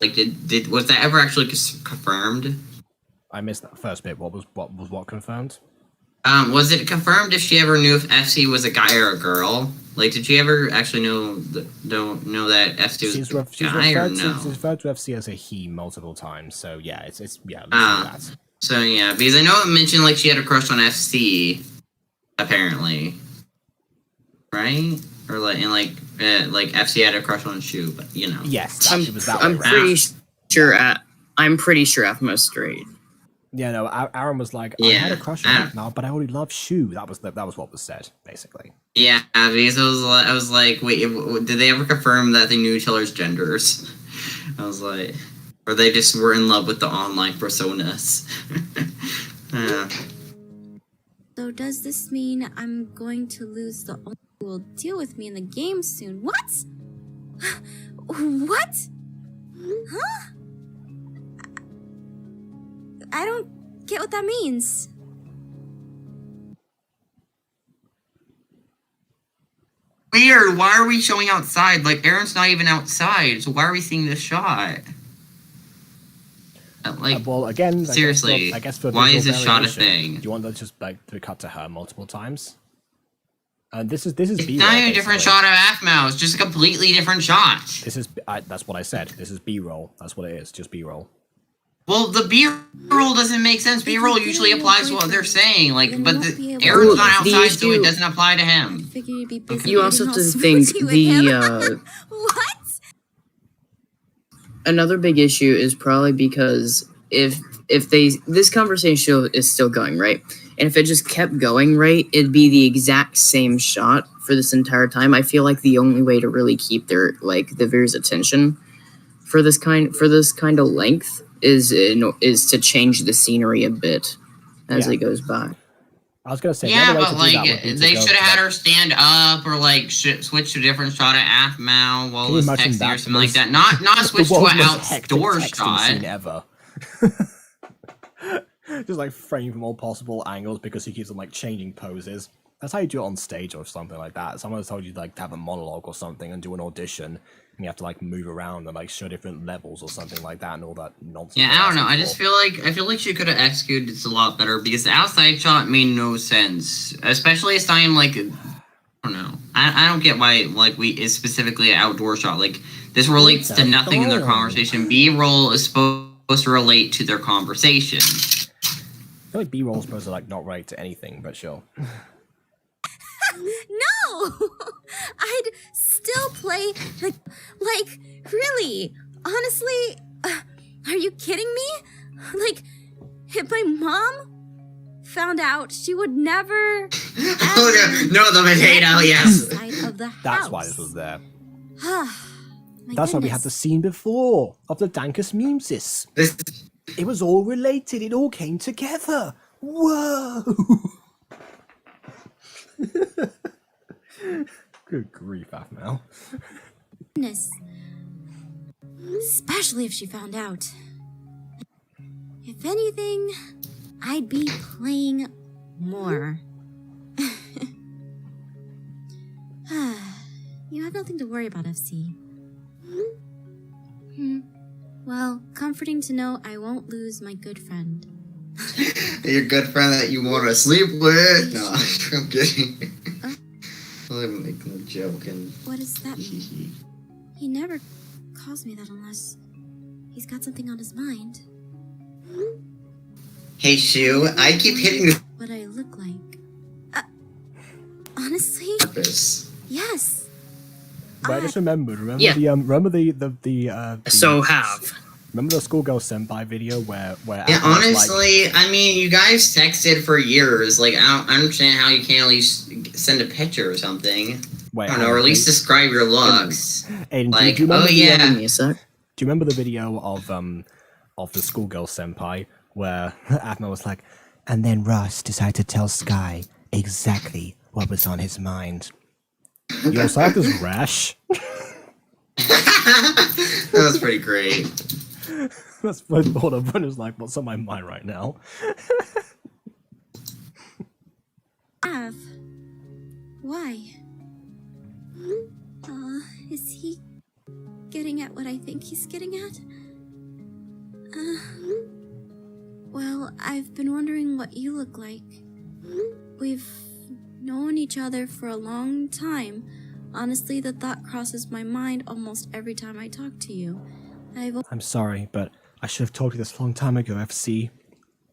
Like, was that ever actually confirmed? I missed that first bit. What was confirmed? Was it confirmed if she ever knew if FC was a guy or a girl? Like, did she ever actually know that FC was a guy or no? She's referred to FC as a he multiple times, so yeah, it's that. So yeah, because I know it mentioned like she had a crush on FC, apparently. right? Or like FC had a crush on Shu, but you know. Yes, it was that I'm way pretty around. sure. I'm pretty sure Aphmau's straight. Yeah, no, Aaron was like, I had a crush on Aphmau, but I already love Shu. That was what was said, basically. Yeah, because I was like, wait, did they ever confirm that they knew each other's genders? I was like, or they just were in love with the online personas. So does this mean I'm going to lose the only who will deal with me in the game soon? What? What? Huh? I don't get what that means. Weird, why are we showing outside? Like, Aaron's not even outside, so why are we seeing this shot? Like, well, again, seriously, I guess for why is visual this shot a variation, thing? Do you want to just like to cut to her multiple times? And this is B-roll. It's not even a different shot of Aphmau. It's just a completely different shot. This is that's what I said. This is B-roll. That's what it is. Just B-roll. Well, the B-roll doesn't make sense. B-roll usually applies to what they're saying. Like, but Aaron's not outside, so it doesn't apply to him. You also have to think the What? another big issue is probably because if this conversation is still going, right? And if it just kept going, right, it'd be the exact same shot for this entire time. I feel like the only way to really keep the viewers' attention for this kind of length is to change the scenery a bit as it goes by. I was gonna say, yeah, but like they should have had her stand up or like switch to a different shot of Aphmau while it was texting or something like that. Not switch to an outdoor shot. Scene ever. Just like framed from all possible angles because he keeps on like changing poses. That's how you do it on stage or something like that. Someone has told you like to have a monologue or something and do an audition, and you have to like move around and like show different levels or something like that and all that nonsense. Yeah, I don't know. I just feel like she could have executed this a lot better because the outside shot made no sense, especially as time like I don't know. I don't get why like it's specifically an outdoor shot. Like this relates to nothing in their conversation. B-roll is supposed to relate to their conversation. I feel like B-roll is supposed to like not relate to anything, but sure. No! I'd still play like really. Honestly, are you kidding me? Like, if my mom found out, she would never. No, the potato, yes. That's why this was there. That's That's why we had the scene before of the Dankus memesis. It was all related. It all came together. Whoa! Good grief, Aphmau. Goodness. Especially if she found out. If anything, I'd be playing more. You have nothing to worry about, FC. Well, comforting to know I won't lose my good friend. Your good friend that you want to sleep with? No, I'm kidding. I'm making a joke and... What does that mean? He never calls me that unless he's got something on his mind. Hey, Shu, I keep hitting what I look like. Honestly? Purpose. Yes. But I just remember Yeah. Remember the remember the schoolgirl senpai video where Yeah, Aphmau was honestly, I mean, you guys texted for years. Like, I don't understand how you can't at least send a picture or something. Wait, I don't know, or at least describe your looks. Aiden, Like, do you remember oh yeah. Give me a sec. Do you remember the video of the schoolgirl senpai where Aphmau was like, and then Russ decided to tell Sky exactly what was on his mind. You also have this rash. That was pretty great. That's what I thought of when it was like, what's on my mind right now? Av. Why? Is he getting at what I think he's getting at? Well, I've been wondering what you look like. We've known each other for a long time. Honestly, the thought crosses my mind almost every time I talk to you. I'm sorry, but I should have told you this a long time ago, FC.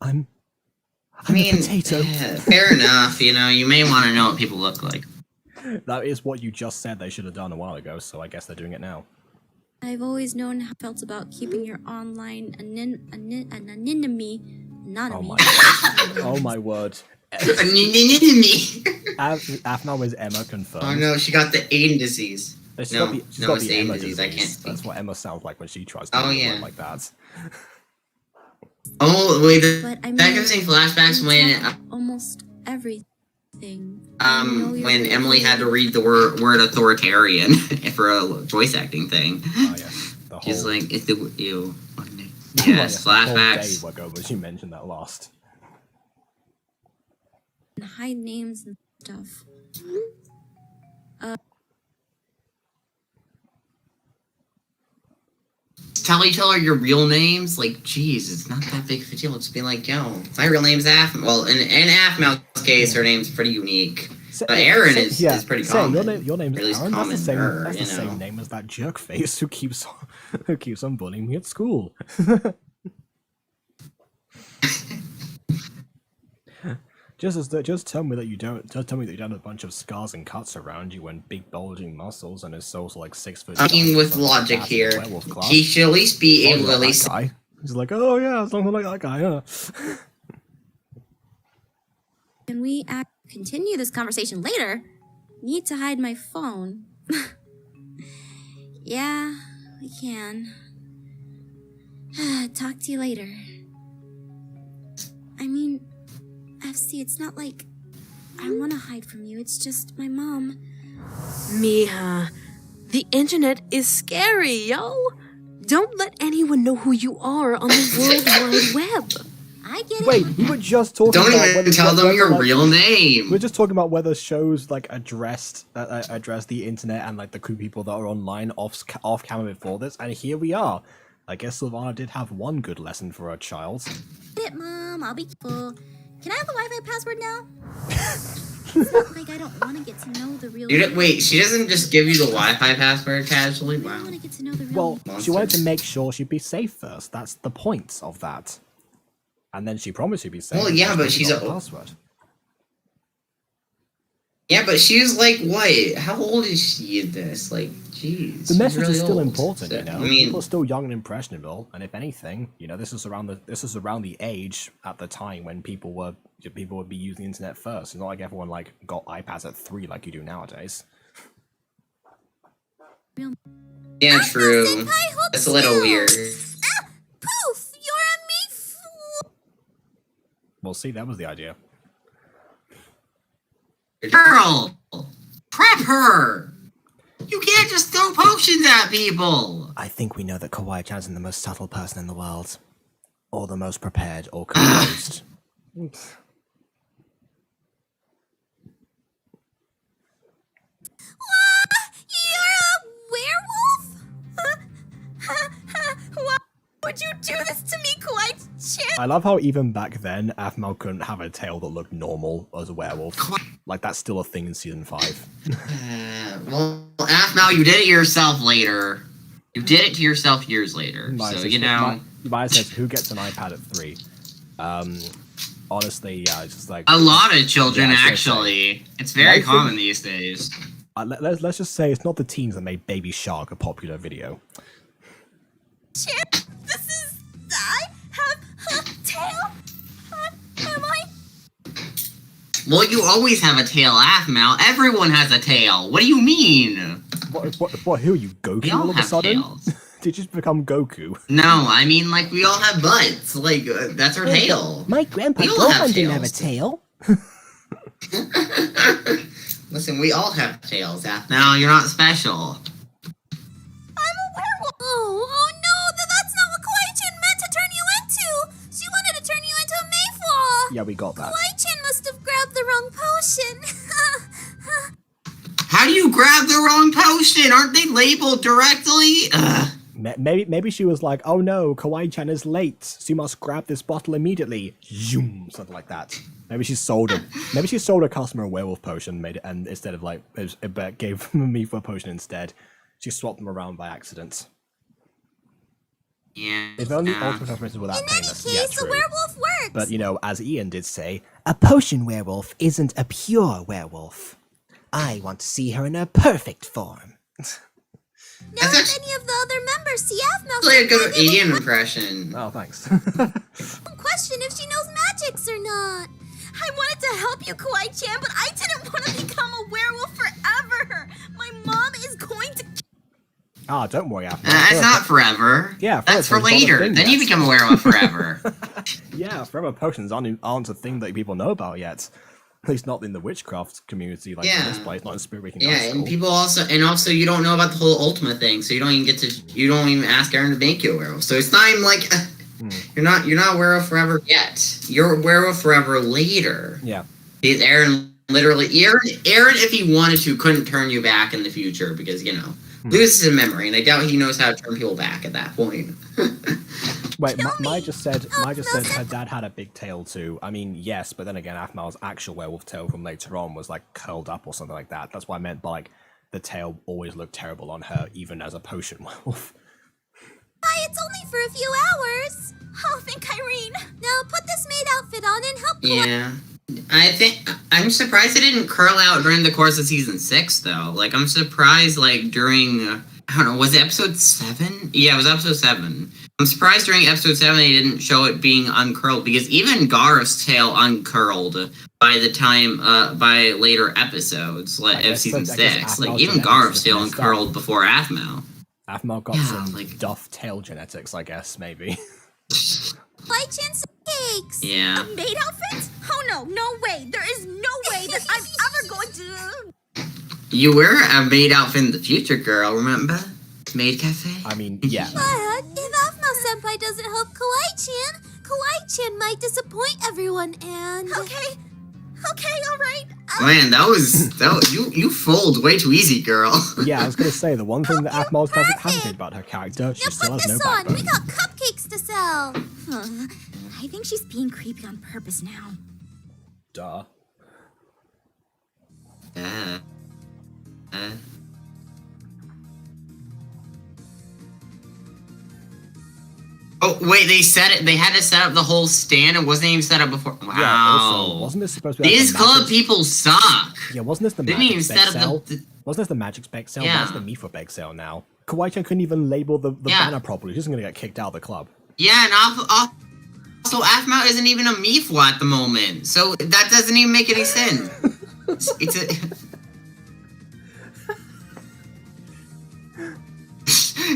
I'm I mean, a potato. Fair enough, you know, you may want to know what people look like. That is what you just said they should have done a while ago, so I guess they're doing it now. I've always known how it felt about keeping your online anonymity. Oh my word. Oh my word. Aphmau is Emma confirmed. Oh no, she got the Aiden disease. She's got the Aiden Emma disease. I can't speak. That's what Emma sounds like when she tries to do word like that. Oh wait, But I that gives me flashbacks when almost everything. when Emily had to read the word authoritarian for a voice acting thing. Oh yes. She's like, it's the ew. Yes, flashbacks. The whole day ago, but you mentioned that last. And hide names and stuff. Tell each other your real names. Like, geez, it's not that big of a deal. Just be like, yo, my real name's Aphmau. Well, in Aphmau's case, her name's pretty unique. But Aaron is pretty common. Your name's Aaron. That's the same name as that jerk face who keeps on bullying me at school. Just tell me that you don't. Just tell me that you don't have a bunch of scars and cuts around you and big bulging muscles and his soul's like 6 foot. I mean, with logic here, he should at least be able to at least. Guy. He's like, oh yeah, something like that guy. Yeah. Can we continue this conversation later? Need to hide my phone. Yeah, we can. Talk to you later. I mean, FC, it's not like I want to hide from you. It's just my mom. Mija, the internet is scary, yo. Don't let anyone know who you are on the World Wide Web. I get it. Wait, we were just talking Don't about even tell them your real name. We're just talking about whether shows like address the internet and like the cool people that are online off camera before this, and here we are. I guess Sylvana did have one good lesson for her child. Get it, Mom. I'll be careful. Can I have the Wi-Fi password now? It's not like I don't want to get to know the real. Wait, she doesn't just give you the Wi-Fi password casually? Wow. I want to get to know the real. Well, she wanted to make sure she'd be safe first. That's the point of that. And then she promised she'd be safe. Well, yeah, but she's a password. Yeah, but she was like, what? How old is she in this? Like, jeez. The message really is still old. important, you know. I mean, people are still young and impressionable, and if anything, you know, this is around the age at the time when people would be using the internet first. It's not like everyone like got iPads at 3 like you do nowadays. Yeah, true. That's a little weird. Poof! You're a me fool! Well, see, that was the idea. Girl! Prep her! You can't just throw potions at people! I think we know that Kawaii-chan isn't the most subtle person in the world. Or the most prepared or composed. You're a werewolf? Why would you do this to me, Kawaii-chan? I love how even back then, Aphmau couldn't have a tail that looked normal as a werewolf. Like, that's still a thing in Season 5. Well, Aphmau, you did it yourself later. You did it to yourself years later, you know... Maya says, who gets an iPad at 3? Honestly, yeah, it's just like... A lot of children, actually. It's very common these days. Let's just say it's not the teens that made Baby Shark a popular video. Chip, I have a tail? Am I? Well, you always have a tail, Aphmau. Everyone has a tail. What do you mean? What who are you, Goku all of a sudden? Did you just become Goku? No, I mean, like, we all have butts. Like, that's our tail. My grandpa Gohan didn't have a tail. Listen, we all have tails, Aphmau. You're not special. I'm a werewolf! Oh no! That's not what Kawaii-chan meant to turn you into! She wanted to turn you into a mayflaw! Yeah, we got that. Kawaii-chan must have grabbed the wrong potion. How do you grab the wrong potion? Aren't they labeled directly? Ugh. Maybe she was like, oh no, Kawaii-chan is late, so you must grab this bottle immediately. Zoom, something like that. Maybe she sold a customer a werewolf potion, and instead of like gave me for a potion instead, she swapped them around by accident. Yeah. If only ultimate transformations were that painless. In any case, a werewolf works. But you know, as Ian did say, a potion werewolf isn't a pure werewolf. I want to see her in her perfect form. Now, if any of the other members see Aphmau, Play a good alien impression. Oh, thanks. question if she knows magics or not. I wanted to help you, Kawaii-chan, but I didn't want to become a werewolf forever. My mom is going to... Ah, don't worry, Aphmau. It's not forever. Yeah, that's for it's not a later. thing Then yet. you become a werewolf forever. Yeah, forever potions aren't a thing that people know about yet. At least not in the witchcraft community, like in this place, not in Spirit Waking. Yeah, and people also you don't know about the whole Ultima thing, so you don't even ask Aaron to make you a werewolf. So it's not even like you're not a werewolf forever yet. You're a werewolf forever later. Yeah. Because Aaron, if he wanted to, couldn't turn you back in the future because loses his memory, and I doubt he knows how to turn people back at that point. Wait, Mai just said her dad had a big tail too. I mean, yes, but then again, Aphmau's actual werewolf tail from later on was like curled up or something like that. That's what I meant by like the tail always looked terrible on her, even as a potion werewolf. Hi, it's only for a few hours. Oh, thank Irene. Now put this maid outfit on and help. Yeah. I'm surprised it didn't curl out during the course of season 6, though. Like, I'm surprised, like, during, I don't know, was it episode 7? Yeah, it was episode 7. I'm surprised during episode 7 they didn't show it being uncurled, because even Garth's tail uncurled by the time, by later episodes of season 6. Like, even Garth's tail uncurled before Aphmau. Aphmau got some duff tail genetics, I guess, maybe. Kawaii-chan's cakes. Yeah. A maid outfit? Oh no way. There is no way that I'm ever going to... You were a maid outfit in the future, girl, remember? Maid cafe? I mean, yeah. But if Aphmau-senpai doesn't help Kawaii-chan might disappoint everyone and... Okay, alright. Man, that was you fold way too easy, girl. Yeah, I was gonna say the one thing that Aphmau hasn't hated about her character, she still has no backbone. We got cupcakes to sell. I think she's being creepy on purpose now. Duh. Oh wait, they set it. They had to set up the whole stand. It wasn't even set up before. Wow. Yeah, also, wasn't this supposed to be These club people suck. Yeah, wasn't this the magic spec sale? Wasn't this the magic spec sale? Yeah. That's the Mifa bake sale now. Kawaii-chan couldn't even label the banner properly. She's gonna get kicked out of the club. Yeah, and also Aphmau isn't even a Mifwa at the moment, so that doesn't even make any sense. It's a...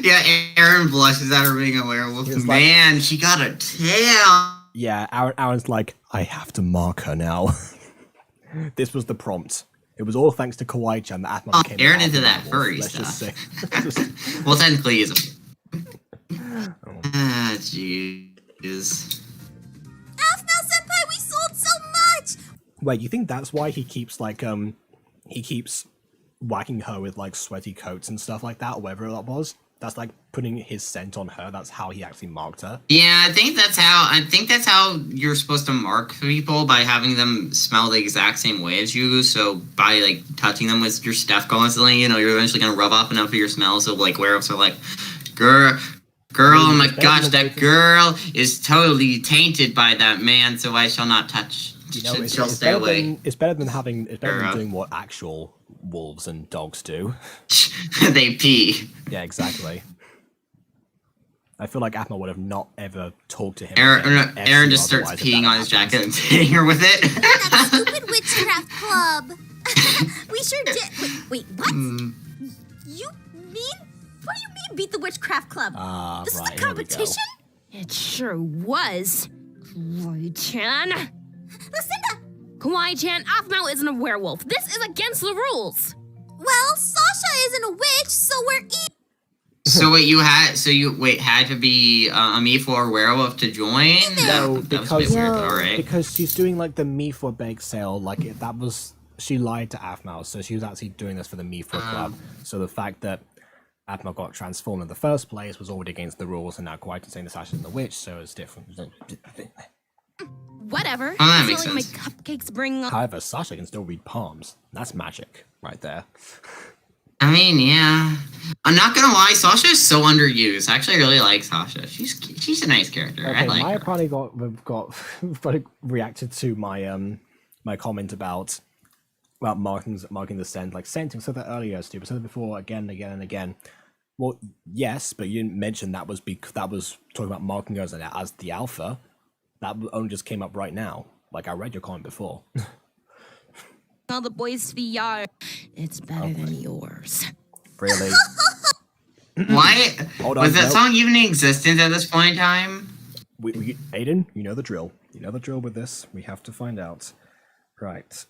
Yeah, Aaron blushes at her being a werewolf. Man, she got a tail. Yeah, Aaron's like, I have to mark her now. This was the prompt. It was all thanks to Kawaii-chan that Aphmau came. Aaron into that furry stuff. Well, technically, he is a... Ah, jeez. Aphmau-senpai, we sold so much. Wait, you think that's why he keeps like he keeps whacking her with like sweaty coats and stuff like that, or whatever that was? That's like putting his scent on her. That's how he actually marked her. Yeah, I think that's how you're supposed to mark people, by having them smell the exact same way as you. So by like touching them with your stuff constantly, you're eventually gonna rub off enough of your smell. So like werewolves are like, girl, oh my gosh, that girl is totally tainted by that man. So I shall not touch. She'll stay away. It's better than doing what actual wolves and dogs do. They pee. Yeah, exactly. I feel like Aphmau would have not ever talked to him. Aaron just starts peeing on his jacket and hitting her with it. That stupid witchcraft club. We sure did. Wait, what? What do you mean beat the witchcraft club? This is a competition? It sure was. Kawaii-chan. Lucinda! Kawaii-chan, Aphmau isn't a werewolf. This is against the rules. Well, Sasha isn't a witch, so we're So wait, you had to be a Mifwa or werewolf to join? No, Right? Because she's doing like the Mifwa bake sale. Like she lied to Aphmau, so she was actually doing this for the Mifwa club. So the fact that Aphmau got transformed in the first place was already against the rules, and now Kawaii-chan saying the Sasha isn't the witch, so it's different. Whatever. Oh, that makes sense. My cupcakes bring up... However, Sasha can still read palms. That's magic right there. I mean, yeah. I'm not gonna lie, Sasha is so underused. I actually really like Sasha. She's a nice character. Okay, I like Maya her. probably got reacted to my my comment about Well, marking the send, like Sentinel said that earlier, Stupid said it before, again and again and again. Well, yes, but you didn't mention that was talking about marking as the alpha. That only just came up right now. Like, I read your comment before. All the boys' VR. It's better than yours. Really? Why? Was that song even in existence at this point in time? Aiden, you know the drill. You know the drill with this. We have to find out. Right.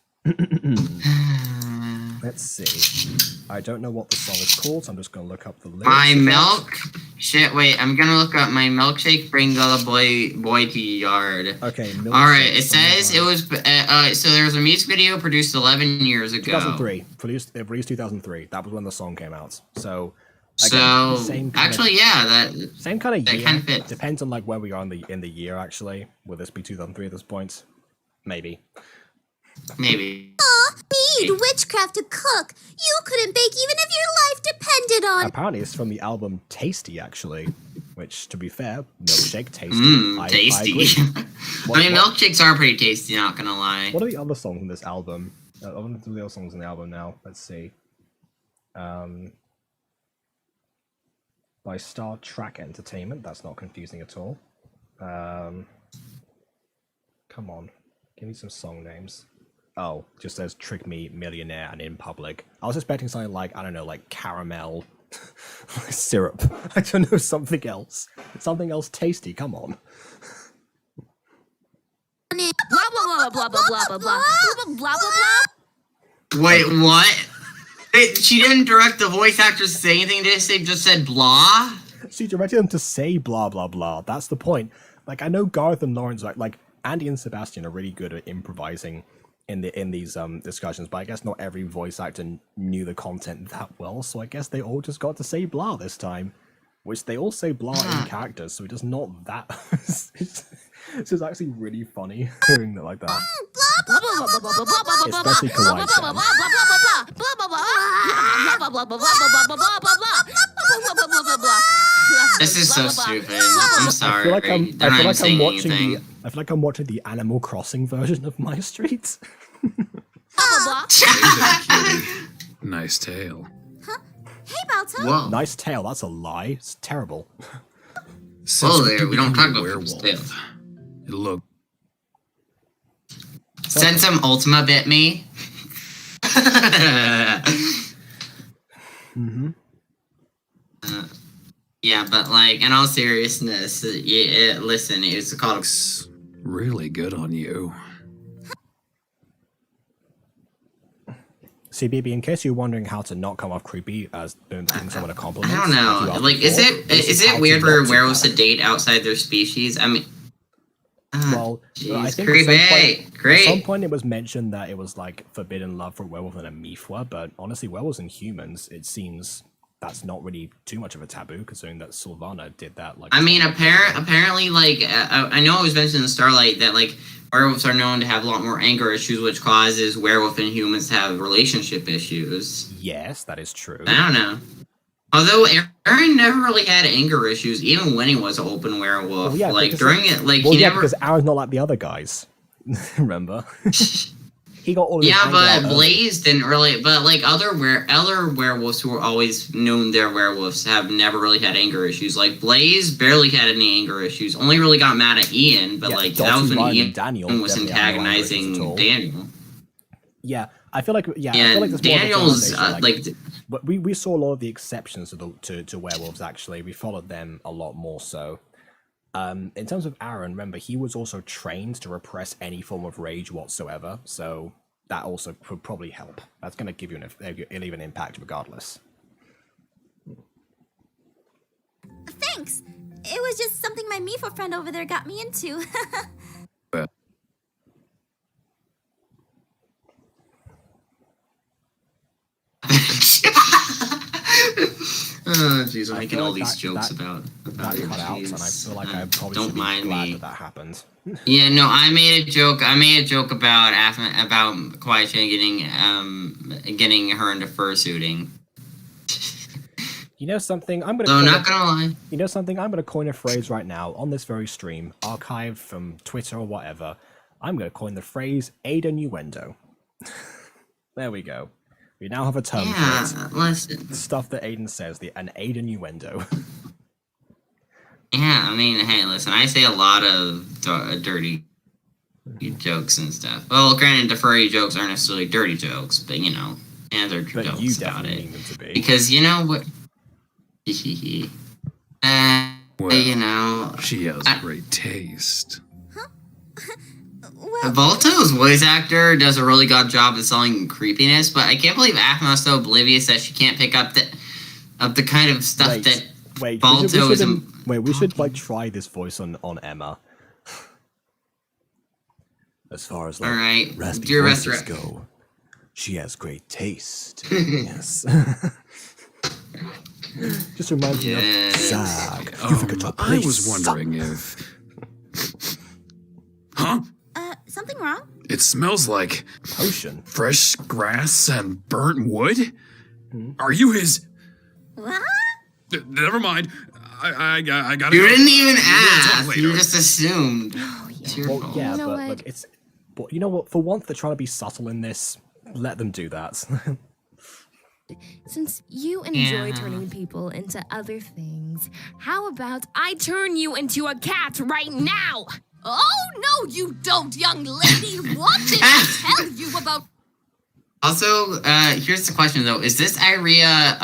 Let's see. I don't know what the song is called, so I'm just going to look up the lyrics. My milk? Shit, wait, I'm going to look up my milkshake, bring the boy to yard. Okay, alright, it says it was, so there was a music video produced 11 years ago. 2003. Released 2003. That was when the song came out. So, again, actually, same kind of year. Kind of fits. Depends on like where we are in the year, actually. Will this be 2003 at this point? Maybe. Maybe. Aw, need witchcraft to cook. You couldn't bake even if your life depended on. Apparently, it's from the album Tasty, actually. Which, to be fair, milkshake tasty. Tasty. I mean, milkshakes are pretty tasty. Not gonna lie. What are the other songs in this album? I want to do the other songs in the album now. Let's see. By Star Trek Entertainment. That's not confusing at all. Come on, give me some song names. Oh, just says Trick Me, Millionaire, and In Public. I was expecting something like, I don't know, like caramel syrup. I don't know, something else. Something else tasty, come on. Blah, blah, blah, blah, blah, blah, blah, blah, blah, blah, blah. Wait, what? She didn't direct the voice actors to say anything, they just said blah? She directed them to say blah, blah, blah. That's the point. Like, I know Garth and Lawrence, like Andy and Sebastian are really good at improvising in these discussions, but I guess not every voice actor knew the content that well, so I guess they all just got to say blah this time, which they all say blah in characters, so it is not that. This is actually really funny hearing it like that. Especially Kawaii-chan. This is so stupid. I'm sorry. I feel like I'm watching the Animal Crossing version of MyStreet. Nice tail. Huh? Hey, Balto. Whoa. Nice tail, that's a lie. It's terrible. Whoa there, we don't talk about werewolf. Look. Send some Ultima bit me. Yeah, but like, in all seriousness, listen, it's called really good on you. See, BB, in case you're wondering how to not come off creepy as giving someone a compliment, I don't know. Like, is it weird for werewolves to date outside their species? I mean, well, I think at some point it was mentioned that it was like forbidden love for a werewolf and a Mifwa, but honestly, werewolves and humans, it seems that's not really too much of a taboo, considering that Sylvana did that. Like, I mean, apparently, like, I know it was mentioned in Starlight that like werewolves are known to have a lot more anger issues, which causes werewolf and humans to have relationship issues. Yes, that is true. I don't know. Although Aaron never really had anger issues, even when he was an open werewolf. Well, yeah, like during it, like well, he never. Because Aaron's not like the other guys. Remember? He got all. Yeah, but Blaze didn't really. But like other werewolves who were always known they're werewolves have never really had anger issues. Like Blaze barely had any anger issues. Only really got mad at Ian, but like that was when Ian was antagonizing Daniel. Yeah, I feel like I feel like Daniel's but we saw a lot of the exceptions to werewolves. Actually, we followed them a lot more so. In terms of Aaron, remember he was also trained to repress any form of rage whatsoever, so that also could probably help. That's going to give you an even impact regardless. Thanks. It was just something my Mifa friend over there got me into. Oh, jeez, I'm making all these jokes about that it. Cut out, and I feel like I probably don't should be mind glad me. that happened. Yeah, no, I made a joke. I made a joke about Kawaii-chan getting her into fursuiting. You know something? I'm gonna. So not gonna lie. You know something? I'm gonna coin a phrase right now on this very stream, archived from Twitter or whatever. I'm gonna coin the phrase "Ada Nuendo." There we go. We now have a term Yeah, for it. listen. Stuff that Aiden says, an Aiden innuendo. Yeah, I mean, hey, listen, I say a lot of dirty jokes and stuff. Well, granted, the furry jokes aren't necessarily dirty jokes, but, you know, yeah, they're But jokes you about definitely it. mean them to be. Because, you know what? Well, you know... she has great taste. Well, Balto's voice actor does a really good job of selling creepiness, but I can't believe Aphmau's so oblivious that she can't pick up the kind of stuff that Balto is... we should, like, try this voice on Emma. As far as, like, Alright, raspy do your voices best. go, she has great taste. Yes. Just reminds me of Zag. You forgot your I place. was wondering if... Huh? Something wrong? It smells like Potion. fresh grass and burnt wood? Are you his... What? Never mind. I gotta You go. didn't even We'll talk ask. later. You just assumed. It's your Well, fault. yeah, You know but what? look, but you know what? For once, they're trying to be subtle in this. Let them do that. Since you enjoy Yeah. turning people into other things, how about I turn you into a cat right now? Oh, no, you don't, young lady. What did I tell you about? Also, here's the question though: is this Irea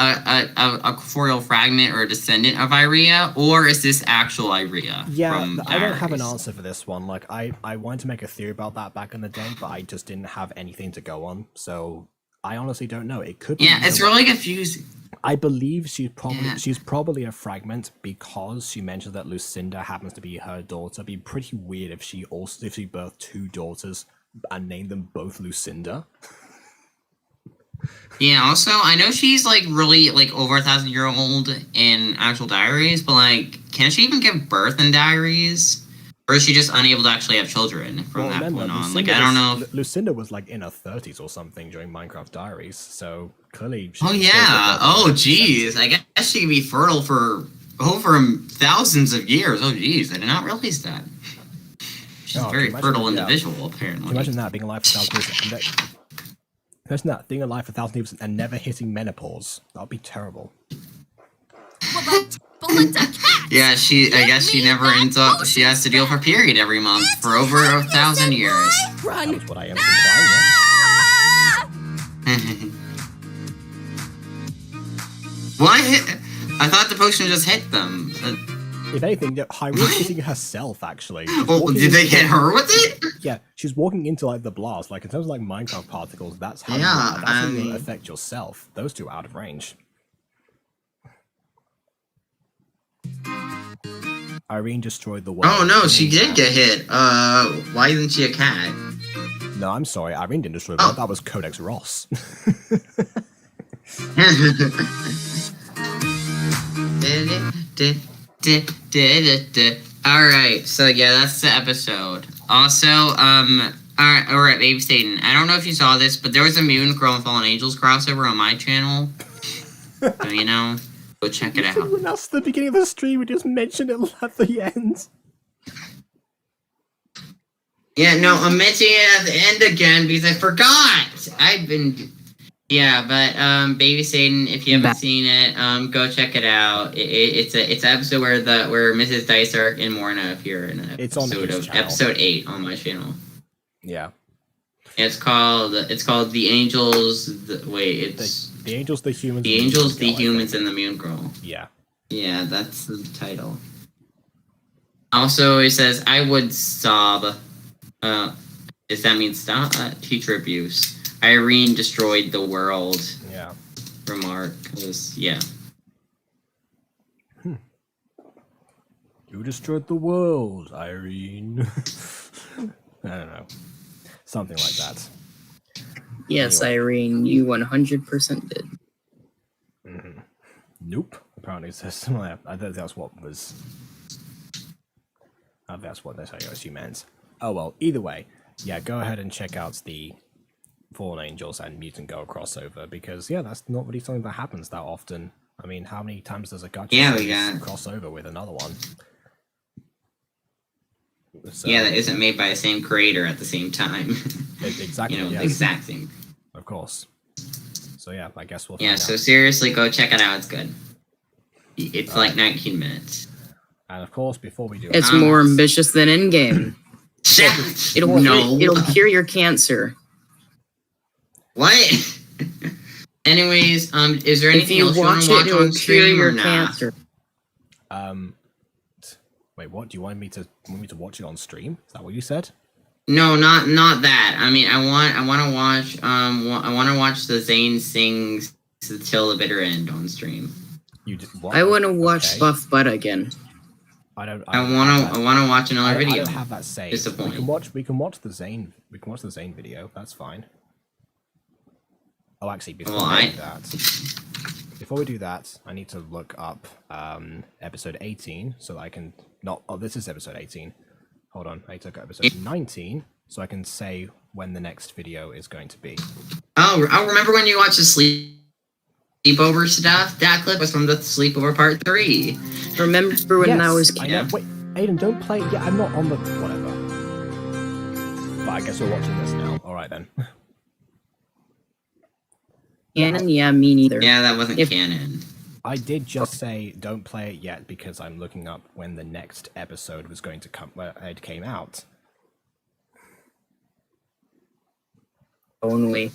a corporeal fragment or a descendant of Irea, or is this actual Irea? Yeah, from I don't have an Diaries? answer for this one. Like, I wanted to make a theory about that back in the day, but I just didn't have anything to go on. So I honestly don't know. It could be. Yeah, it's either way. really confusing. I believe she's Yeah. probably a fragment because she mentioned that Lucinda happens to be her daughter. It'd be pretty weird if she birthed two daughters and named them both Lucinda. Yeah. Also, I know she's like really like over 1,000-year-old in actual diaries, but like, can she even give birth in diaries? Or is she just unable to actually have children from that point on? Like, I don't know. Lucinda was like in her 30s or something during Minecraft Diaries, so clearly. Oh yeah. Oh geez. I guess she could be fertile for over thousands of years. Oh geez, I did not realize that. She's a very fertile individual, apparently. Imagine that being alive for 1,000 years. Imagine that being alive for 1,000 years and never hitting menopause. That would be terrible. Yeah, I guess she never ends up. She has to deal with her period every month for over 1,000 years. That was what I am implying. What? I thought the potion just hit them. If anything, Hyru's hitting herself, actually. Oh, did they hit her with it? Yeah, she's walking into like the blast. Like in terms of like Minecraft particles, that's how you affect yourself. Those two are out of range. Irene destroyed the world. Oh no, she did get hit. Why isn't she a cat? No, I'm sorry, Irene didn't destroy the world. That was Codex Ross. Alright, so yeah, that's the episode. Also, alright, Baby Satan. I don't know if you saw this, but there was a Mutant Girl and Fallen Angels crossover on my channel. So, you know, go check it out. When that's the beginning of the stream, we just mentioned it at the end. Yeah, no, I'm mentioning it at the end again because I forgot. Yeah, but Baby Satan, if you haven't seen it, go check it out. It's an episode where Mrs. Dysark and Morna appear in an episode of episode 8 on my channel. Yeah. It's called The Angels. The Angels, the Humans. The Angels, the Humans, and the Moon Girl. Yeah. Yeah, that's the title. Also, it says, I would sob. Does that mean stop? Teacher abuse. Irene destroyed the world. Yeah. Remark was, yeah. You destroyed the world, Irene. I don't know. Something like that. Yes, anyway. Irene, you 100% did. Mm-hmm. Nope. Apparently, that's what was. That's what she meant. Oh well. Either way, yeah. Go ahead and check out the Fallen Angels and Mutant Girl crossover because that's not really something that happens that often. I mean, how many times does a gacha cross over with another one? So, that isn't made by the same creator at the same time. Exactly. The exact same. Of course. So yeah, I guess we'll. Yeah. Find So out. seriously, go check it out. It's good. It's like 19 minutes. And of course, before we do, It's more ambitious than Endgame. It'll cure your cancer. What? Anyways, is there anything else you want to watch on stream or not? Wait, what? Do you want me to watch it on stream? Is that what you said? No, not that. I mean, I want to watch the Zane sings till the bitter end on stream. I want to watch Buff Butt again. I want to watch another video. I don't have that saved. Disappointing. We can watch the Zane video. That's fine. Oh, actually, before we do that, I need to look up episode 18 so that I can not. Oh, this is episode 18. Hold on, I need to look at episode 19 so I can say when the next video is going to be. Oh, I remember when you watched the sleepover stuff? That clip was from the sleepover part 3. Remember when that was? I know. Wait, Aiden, don't play. Yeah, I'm not on the whatever. But I guess we're watching this now. All right then. Canon? Yeah, me neither. Yeah, that wasn't canon. I did just say don't play it yet because I'm looking up when the next episode was going to come. Well, it came out. Only.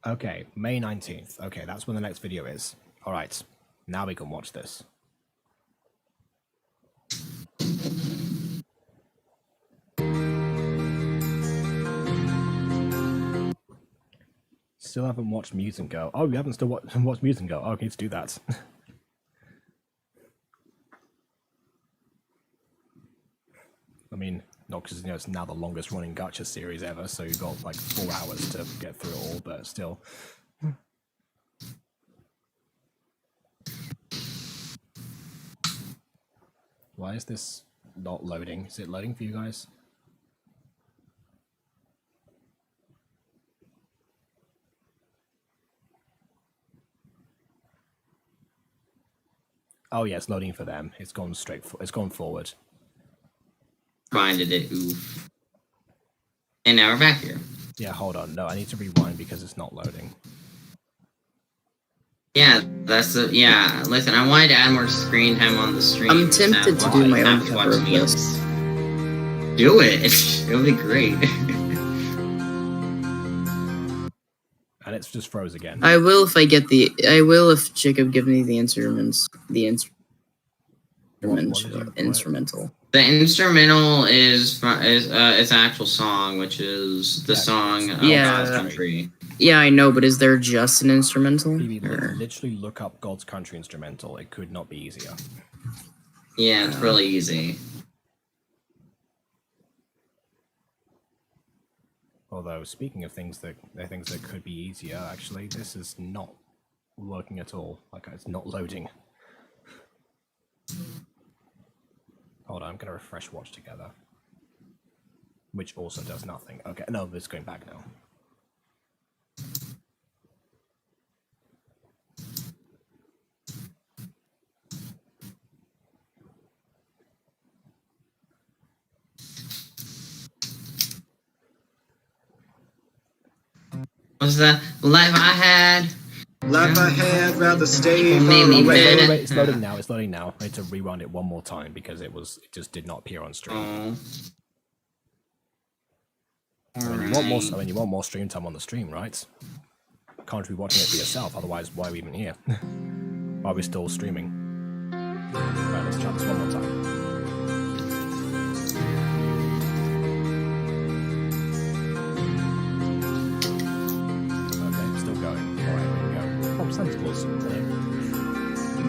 Okay, May 19th. Okay, that's when the next video is. All right, now we can watch this. Still haven't watched Muse and Go. Oh, you haven't still watched Muse and Go. Oh, okay, let's do that. I mean, not because it's now the longest running gacha series ever, so you've got like 4 hours to get through it all, but still. Why is this not loading? Is it loading for you guys? Oh yeah, it's loading for them. It's gone it's gone forward. Finded it. Oof. And now we're back here. Yeah, hold on. No, I need to rewind because it's not loading. Yeah, yeah. Listen, I wanted to add more screen time on the stream. I'm tempted to do my own cover of this. Do it. It'll be great. And it's just froze again. I will if I get the. I will if Jacob gives me the instruments. The instrumental. The instrumental is it's an actual song, which is the song God's Country. Yeah, I know, but is there just an instrumental? Literally look up God's Country instrumental. It could not be easier. Yeah, it's really easy. Although, speaking of things that could be easier, actually, this is not working at all. Like, it's not loading. Hold on, I'm gonna refresh Watch Together. Which also does nothing. Okay, no, it's going back now. What's the life I had? Life I had, rather stay far away. Wait, it's loading now. It's loading now. I need to rewind it one more time because it just did not appear on stream. You want more stream time on the stream, right? Can't be watching it for yourself. Otherwise, why are we even here? Why are we still streaming? Right, let's try this one more time.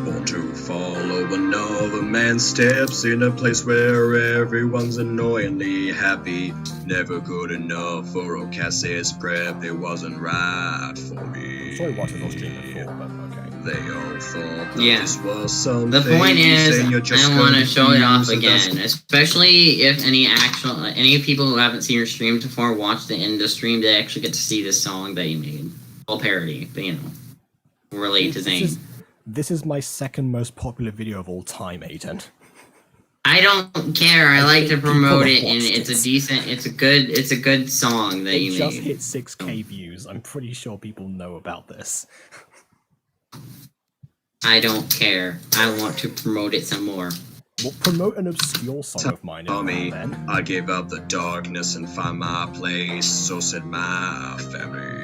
Born to follow another man's steps in a place where everyone's annoyingly happy. Never good enough for Ocasis prep. It wasn't right for me. Sorry, watching those stream before, but okay. They all thought this was something. The point is, I want to show it off again, especially if any people who haven't seen your stream before watch the end of the stream. They actually get to see this song that you made. Well, parody, but relate to Zane. This is my second most popular video of all time, Aiden. I don't care. I like to promote it, and it's a good song that you made. It just hit 6K views. I'm pretty sure people know about this. I don't care. I want to promote it some more. Well, promote an obscure song of mine. Tell me, I gave up the darkness and find my place. So said my family.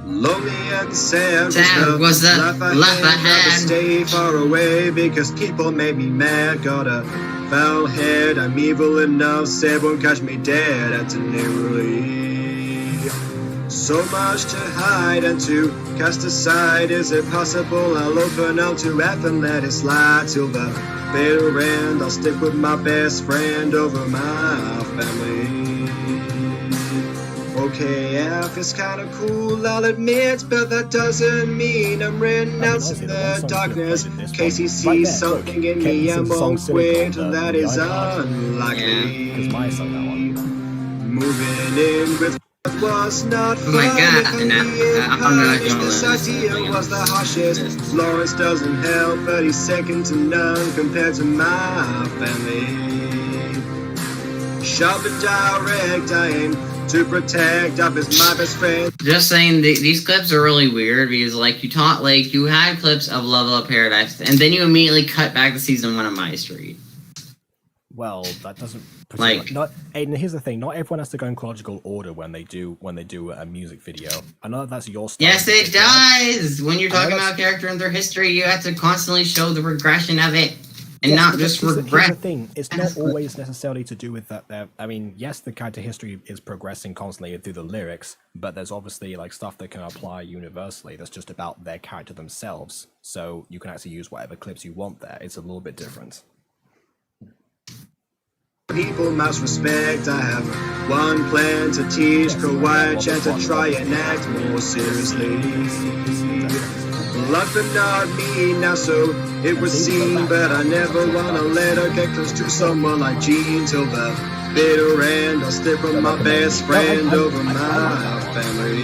Lonely and sad was the life I had. Never stay far away because people made me mad. Got a foul head. I'm evil enough. Said won't catch me dead. Antonarily. So much to hide and to cast aside. Is it possible I'll open up to F and let it slide till the bitter end? I'll stick with my best friend over my family. Okay, F is kinda cool, I'll admit, but that doesn't mean I'm renouncing the darkness. Casey sees something in me and won't quit, that is unlikely. Moving in with was not fun. Oh my god, This idea was the harshest. Lawrence doesn't help, but he's second to none compared to my family. Sharp and direct, I aim to protect up as my best friend. Just saying, these clips are really weird because, like, you had clips of Level Up Paradise, and then you immediately cut back to season 1 of MyStreet. Well, that doesn't. Like, Aiden, here's the thing: not everyone has to go in chronological order when they do a music video. I know that's your style. Yes, it does. When you're talking about character and their history, you have to constantly show the regression of it, and not just regret. Here's the thing: it's not always necessarily to do with that. I mean, yes, the character history is progressing constantly through the lyrics, but there's obviously like stuff that can apply universally. That's just about their character themselves. So you can actually use whatever clips you want there. It's a little bit different. People must respect. I have one plan to teach Kawhi and to try and act more seriously. Luck but not me now, so it would seem, but I never wanna let her get close to someone like Jean till the bitter end. I'll stick with my best friend over my family.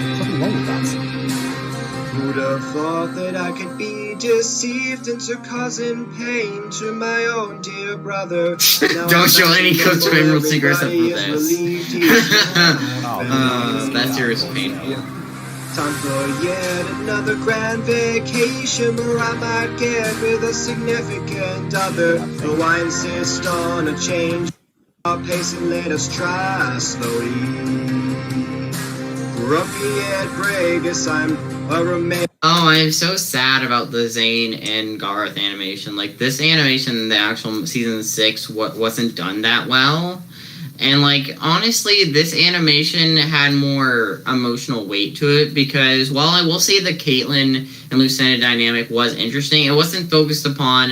Who'd have thought that I could be deceived into causing pain to my own dear brother? Don't show any clips of Emerald Secret except for this. That's serious painful. Time for yet another grand vacation where I might get with a significant other. Though I insist on a change our pace and let us try slowly. Grumpy yet brave, yes I'm a remain. Oh, I'm so sad about the Zane and Garth animation. Like, this animation in the actual season 6 wasn't done that well. And, like, honestly, this animation had more emotional weight to it because while I will say the Caitlyn and Lucinda dynamic was interesting, it wasn't focused upon,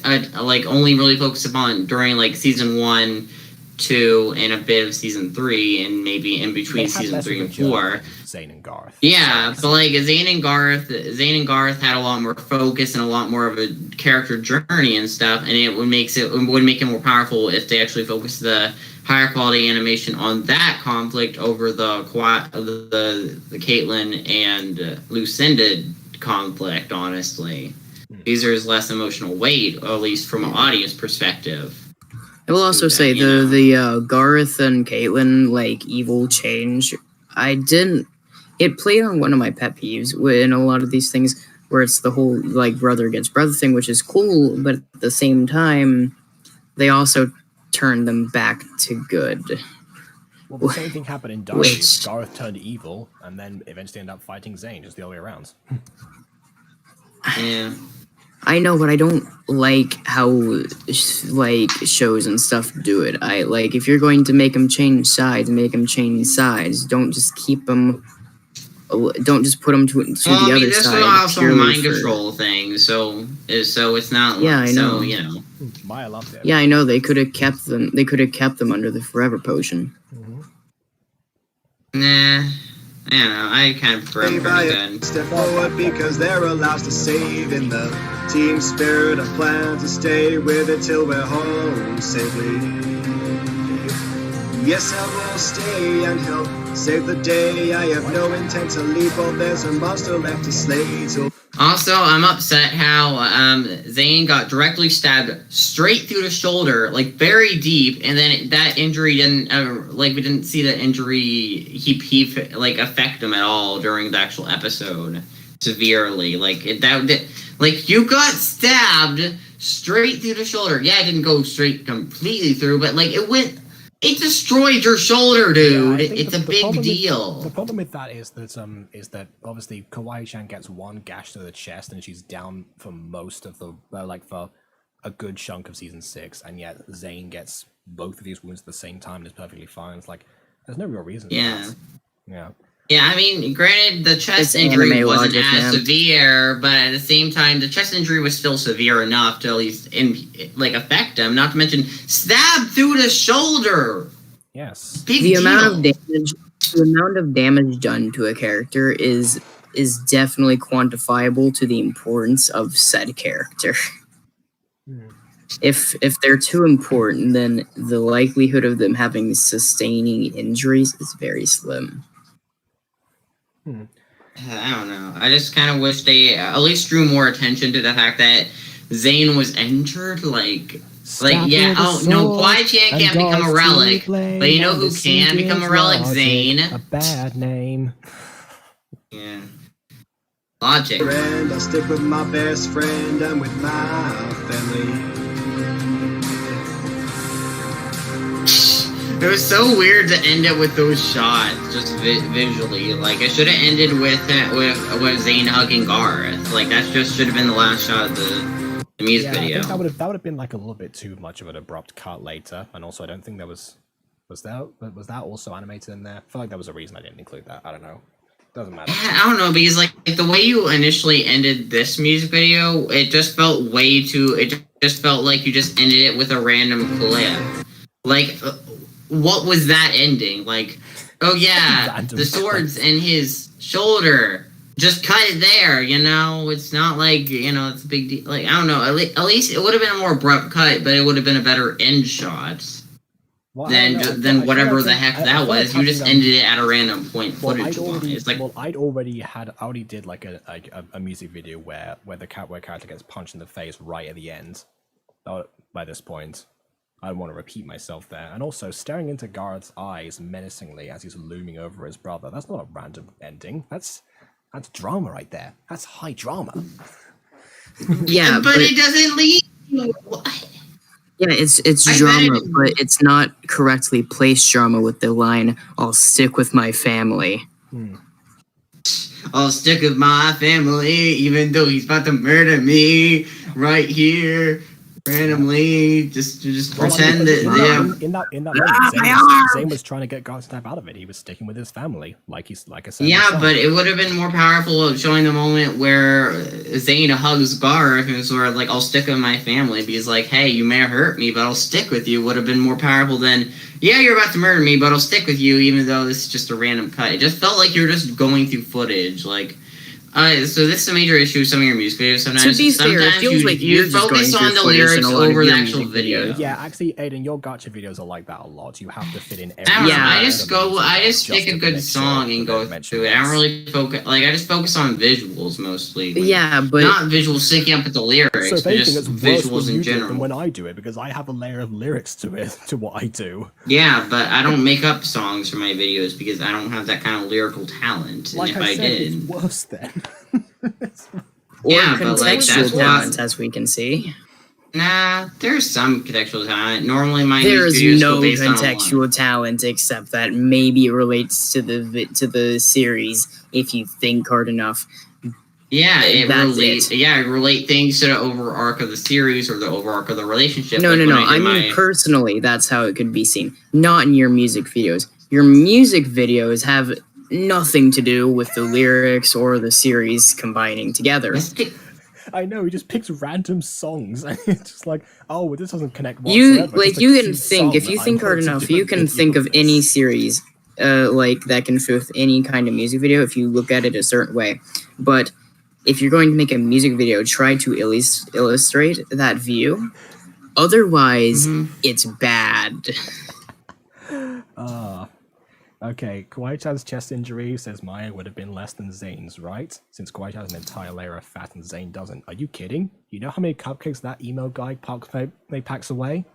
only really focused upon during, like, season 1, 2, and a bit of season 3, and maybe in between season 3 and 4. Zane and Garth. Yeah, but like Zane and Garth had a lot more focus and a lot more of a character journey and stuff, and it would make it more powerful if they actually focused the higher quality animation on that conflict over the Caitlyn and Lucinda conflict. Honestly, these are less emotional weight, at least from an audience perspective. I will also say the Garth and Caitlyn like evil change. It played on one of my pet peeves in a lot of these things where it's the whole like brother against brother thing, which is cool, but at the same time, they also turned them back to good. Well, the same thing happened in Darkness. Garth turned evil and then eventually ended up fighting Zane, just the other way around. Yeah. I know, but I don't like how like shows and stuff do it. I like if you're going to make them change sides, make them change sides. Don't just keep them. Don't just put them to the other side. This is also a mind control thing, so it's not. Yeah, I know. So, you know. Maya loved it. Yeah, I know. They could have kept them. They could have kept them under the Forever Potion. Nah. I don't know, I kind of prefer them. Step forward because they're allowed to save in the team spirit. I plan to stay with it till we're home safely. Yes, I will stay and help save the day. I have no intent to leave, but there's a monster left to slay. So Also, I'm upset how Zane got directly stabbed straight through the shoulder, like very deep, and then that injury didn't, we didn't see the injury like affect him at all during the actual episode severely. Like you got stabbed straight through the shoulder. Yeah, it didn't go straight completely through, but like it destroyed your shoulder, dude. Yeah, it's a big deal. The problem with that is that obviously Kawaii-chan gets one gash to the chest and she's down for most of the for a good chunk of season 6, and yet Zane gets both of these wounds at the same time and is perfectly fine. It's like there's no real reason. Yeah. For that. Yeah. Yeah, I mean, granted, the chest injury wasn't as severe, but at the same time, the chest injury was still severe enough to at least affect him. Not to mention, stabbed through the shoulder. Yes. The amount of damage done to a character is definitely quantifiable to the importance of said character. If they're too important, then the likelihood of them having sustaining injuries is very slim. I don't know. I just kind of wish they at least drew more attention to the fact that Zane was injured. Kawaii-chan can't become a relic, but you know who can become a relic? Zane. A bad name. Yeah. Logic. Friend, I'll stick with my best friend and with my family. It was so weird to end it with those shots, just visually. Like, it should have ended with Zane hugging Garth. Like, that just should have been the last shot of the music video. I think that would have been like a little bit too much of an abrupt cut later. And also, I don't think there was that also animated in there? I feel like there was a reason I didn't include that. I don't know. Doesn't matter. I don't know, because like the way you initially ended this music video, it just felt way too. It just felt like you just ended it with a random clip. Like. What was that ending? Like, oh yeah, the sword's in his shoulder. Just cut it there, you know? It's not like, it's a big deal. Like, I don't know. At least it would have been a more abrupt cut, but it would have been a better end shot than whatever the heck that was. You just ended it at a random point footage-wise. I'd already did like a music video where character gets punched in the face right at the end. By this point. I don't want to repeat myself there. And also, staring into Garth's eyes menacingly as he's looming over his brother. That's not a random ending. That's drama right there. That's high drama. Yeah, but it doesn't leave you. Yeah, it's drama, but it's not correctly placed drama with the line, "I'll stick with my family." I'll stick with my family, even though he's about to murder me right here. Randomly, just pretend that in that moment, Zane was trying to get Garth snap out of it. He was sticking with his family, like I said. Yeah, but it would have been more powerful of showing the moment where Zane hugs Garth and sort of like, "I'll stick with my family," because like, "Hey, you may hurt me, but I'll stick with you." Would have been more powerful than, "Yeah, you're about to murder me, but I'll stick with you," even though this is just a random cut. It just felt like you were just going through footage, like. So this is a major issue with some of your music videos. Sometimes it feels like you focus on the lyrics over the actual video. Yeah, actually, Aiden, your gacha videos are like that a lot. You have to fit in every. I just pick a good song and go through it. I don't really focus. Like, I just focus on visuals mostly. Like, yeah, but not visuals syncing up with the lyrics, but just visuals in general. Than when I do it, because I have a layer of lyrics to what I do. Yeah, but I don't make up songs for my videos because I don't have that kind of lyrical talent. And like if I said, did, it's worse then. Or contextual talent, as we can see. Nah, there's some contextual talent. Normally, my there's videos no go based contextual talent except that maybe it relates to the series if you think hard enough. Yeah, it relate things to the over arc of the series or the over arc of the relationship. No. I mean, personally, that's how it could be seen. Not in your music videos. Your music videos have nothing to do with the lyrics or the series combining together. I know, he just picks random songs and it's just like, oh, this doesn't connect whatsoever. You can think, if you think hard enough, you can think of any series that can fit with any kind of music video if you look at it a certain way. But if you're going to make a music video, try to illustrate that view. Otherwise, it's bad. Okay, Kawaii-chan's chest injury says Maya would have been less than Zane's, right? Since Kawaii has an entire layer of fat and Zane doesn't. Are you kidding? You know how many cupcakes that emo guy packs away?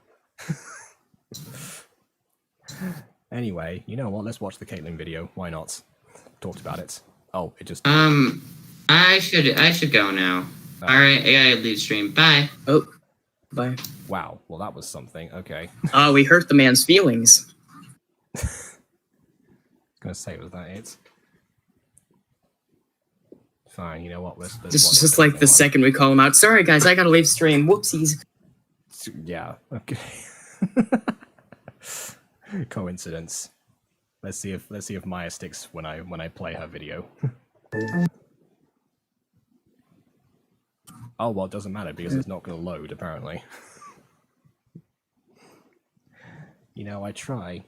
Anyway, you know what? Let's watch the Caitlyn video. Why not? Talked about it. Oh, it just... I should go now. Alright, I gotta leave stream. Bye. Oh, bye. Wow, well that was something. Okay. Oh, we hurt the man's feelings. Gonna say, was that it? Fine, you know what? Let's just like the second we call him out. Sorry guys, I gotta leave stream. Whoopsies. Yeah, okay. Coincidence. Let's see if Maya sticks when I play her video. Oh well, it doesn't matter because it's not gonna load apparently. You know, I try.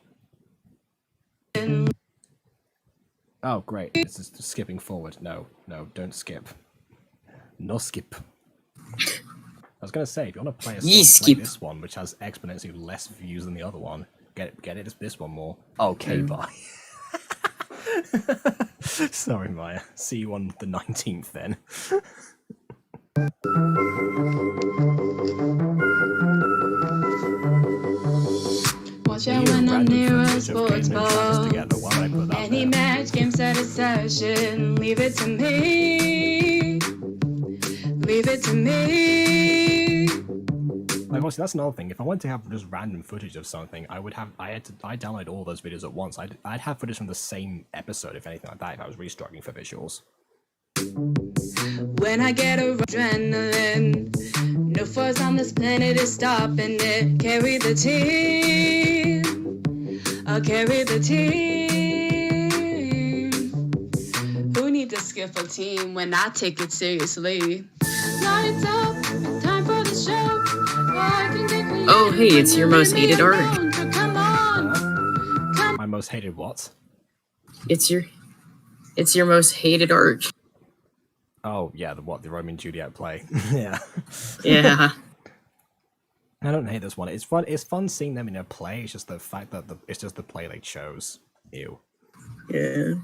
Oh great, this is skipping forward. No, don't skip. No skip. I was gonna say, if you want to play a song like this one, which has exponentially less views than the other one, get it this one more. Okay, bye. Sorry, Maya. See you on the 19th then. Watch out when I'm near a sports ball. Any match, game, set a session. Leave it to me. Leave it to me. Like, honestly, that's another thing. If I wanted to have just random footage of something, I'd download all those videos at once. I'd have footage from the same episode, if anything like that, if I was really struggling for visuals. When I get adrenaline, no force on this planet is stopping it. Carry the team, I'll carry the team. Who needs a skillful team when I take it seriously? Lights up, time for the show. Oh hey, it's your most hated arc. My most hated what? It's your most hated arc. Oh yeah, the Romeo and Juliet play. Yeah. Yeah. I don't hate this one. It's fun. It's fun seeing them in a play. It's just the fact that it's just the play they chose. Ew. Yeah.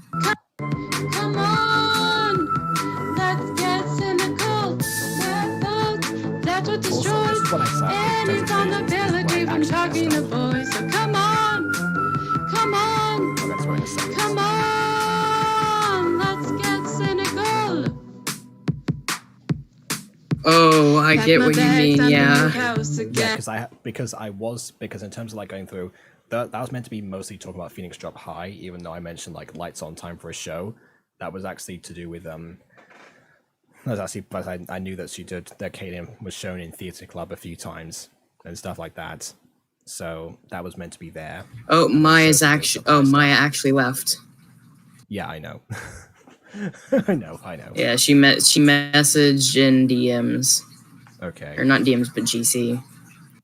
Come on, let's get cynical. That's what destroys any vulnerability when talking to boys. So come on, come on, come on, let's get cynical. Oh, I get what you mean. Yeah. Yeah, because in terms of like going through, that was meant to be mostly talking about Phoenix Drop High, even though I mentioned like Lights On Time for a Show. That was actually to do with That was actually, but I knew that Caitlyn was shown in Theatre Club a few times and stuff like that. So that was meant to be there. Oh, Maya actually left. Yeah, I know. I know. Yeah, she messaged in DMs. Okay. Or not DMs, but GC.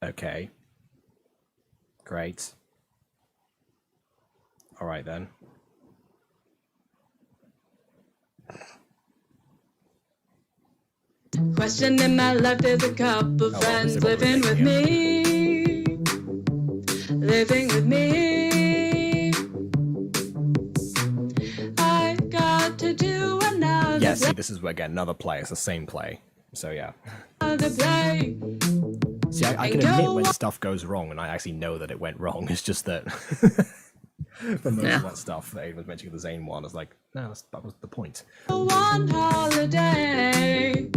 Okay. Great. All right then. Question in my life, there's a couple friends living with me. Living with me. I got to do another. Yeah, see, this is again another play. It's the same play. So yeah. Play. See, I can admit when stuff goes wrong, and I actually know that it went wrong. It's just that for most of that stuff that was mentioning the Zane one, I was like, no, that was the point. One holiday,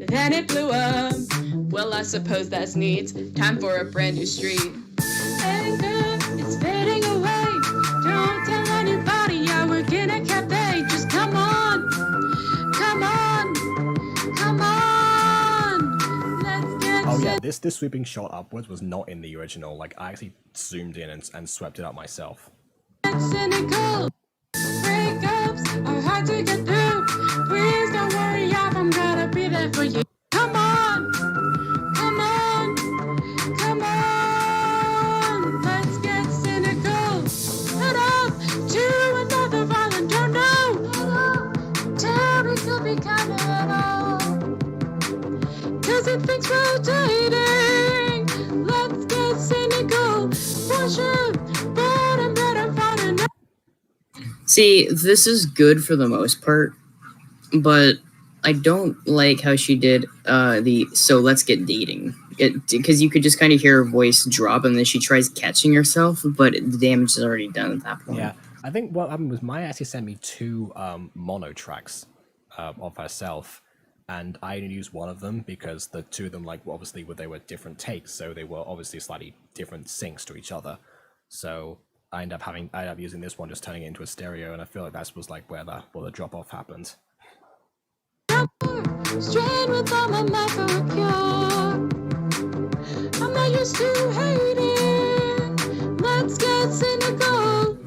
then it blew up. Well, I suppose that's neat. Time for a brand new street. Anger, it's fading away. Don't tell anybody, yeah, we're in a cafe. Just come on, come on, come on. Let's get. Oh yeah, this sweeping shot upwards was not in the original. Like I actually zoomed in and swept it up myself. Cynical. Breakups are hard to get through. Please don't worry, I'm gonna be there for you. Come on, come on, come on. Let's get cynical. Head up to another island. Don't know. Terry could be kind of at all. Cause it thinks rotating. Let's get cynical. For sure, bottom right. See, this is good for the most part, but I don't like how she did so let's get dating. Because you could just kind of hear her voice drop and then she tries catching herself, but the damage is already done at that point. Yeah, I think what happened was Maya actually sent me 2 mono tracks of herself, and I only used one of them because the 2 of them, like, obviously they were different takes, so they were obviously slightly different syncs to each other. So I ended up using this one, just turning it into a stereo, and I feel like that was like where the drop off happened. Strain with all my mind for a cure. I'm not used to hating. Let's get cynical.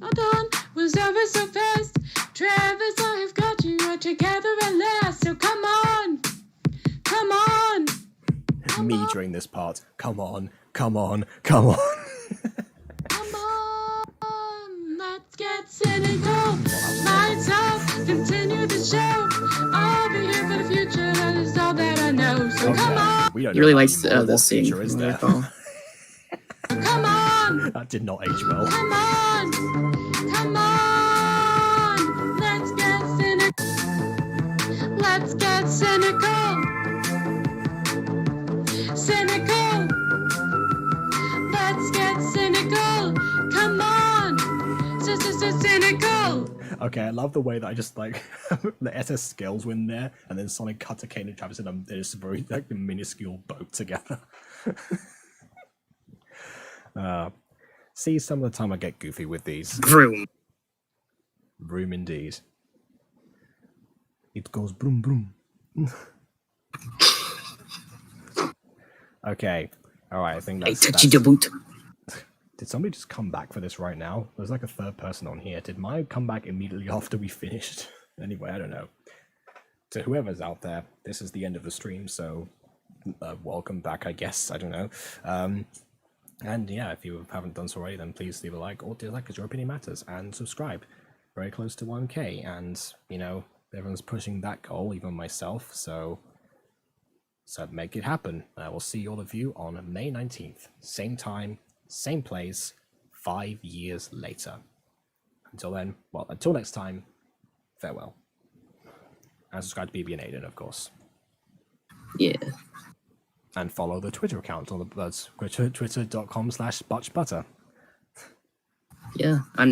Hold on, was over so fast. Travis, I have got you all together at last. So come on, come on. Me during this part. Come on, come on, come on. Come on, let's get cynical. Lights off, continue the show. I'll be here for the future, that is all that I know. So come on. We don't He really know likes anymore. this What scene. feature is there? Come on. That did not age well. Come on. Come on. Let's get cynical. Let's get cynical. Cynical. Let's get cynical. Come on. Cynical. Okay, I love the way that I just like the SS Scales were in there, and then Sonic cut to Kane and Travis, and they're just a very like minuscule boat together. See, some of the time I get goofy with these. Vroom. Vroom indeed. It goes broom broom. Okay, all right. I think that's. Did somebody just come back for this right now? There's like a third person on here. Did mine come back immediately after we finished? Anyway, I don't know. To whoever's out there, this is the end of the stream, so welcome back, I guess. I don't know. And yeah, if you haven't done so already, then please leave a like or dislike, because your opinion matters, and subscribe. Very close to 1K, and you know, everyone's pushing that goal, even myself, so make it happen. I will see all of you on May 19th, same time, same place, 5 years later. Until then, well, until next time, farewell. And subscribe to BB and Aiden, of course. Yeah. And follow the Twitter account on the twitter.com/butchbutter. Yeah, and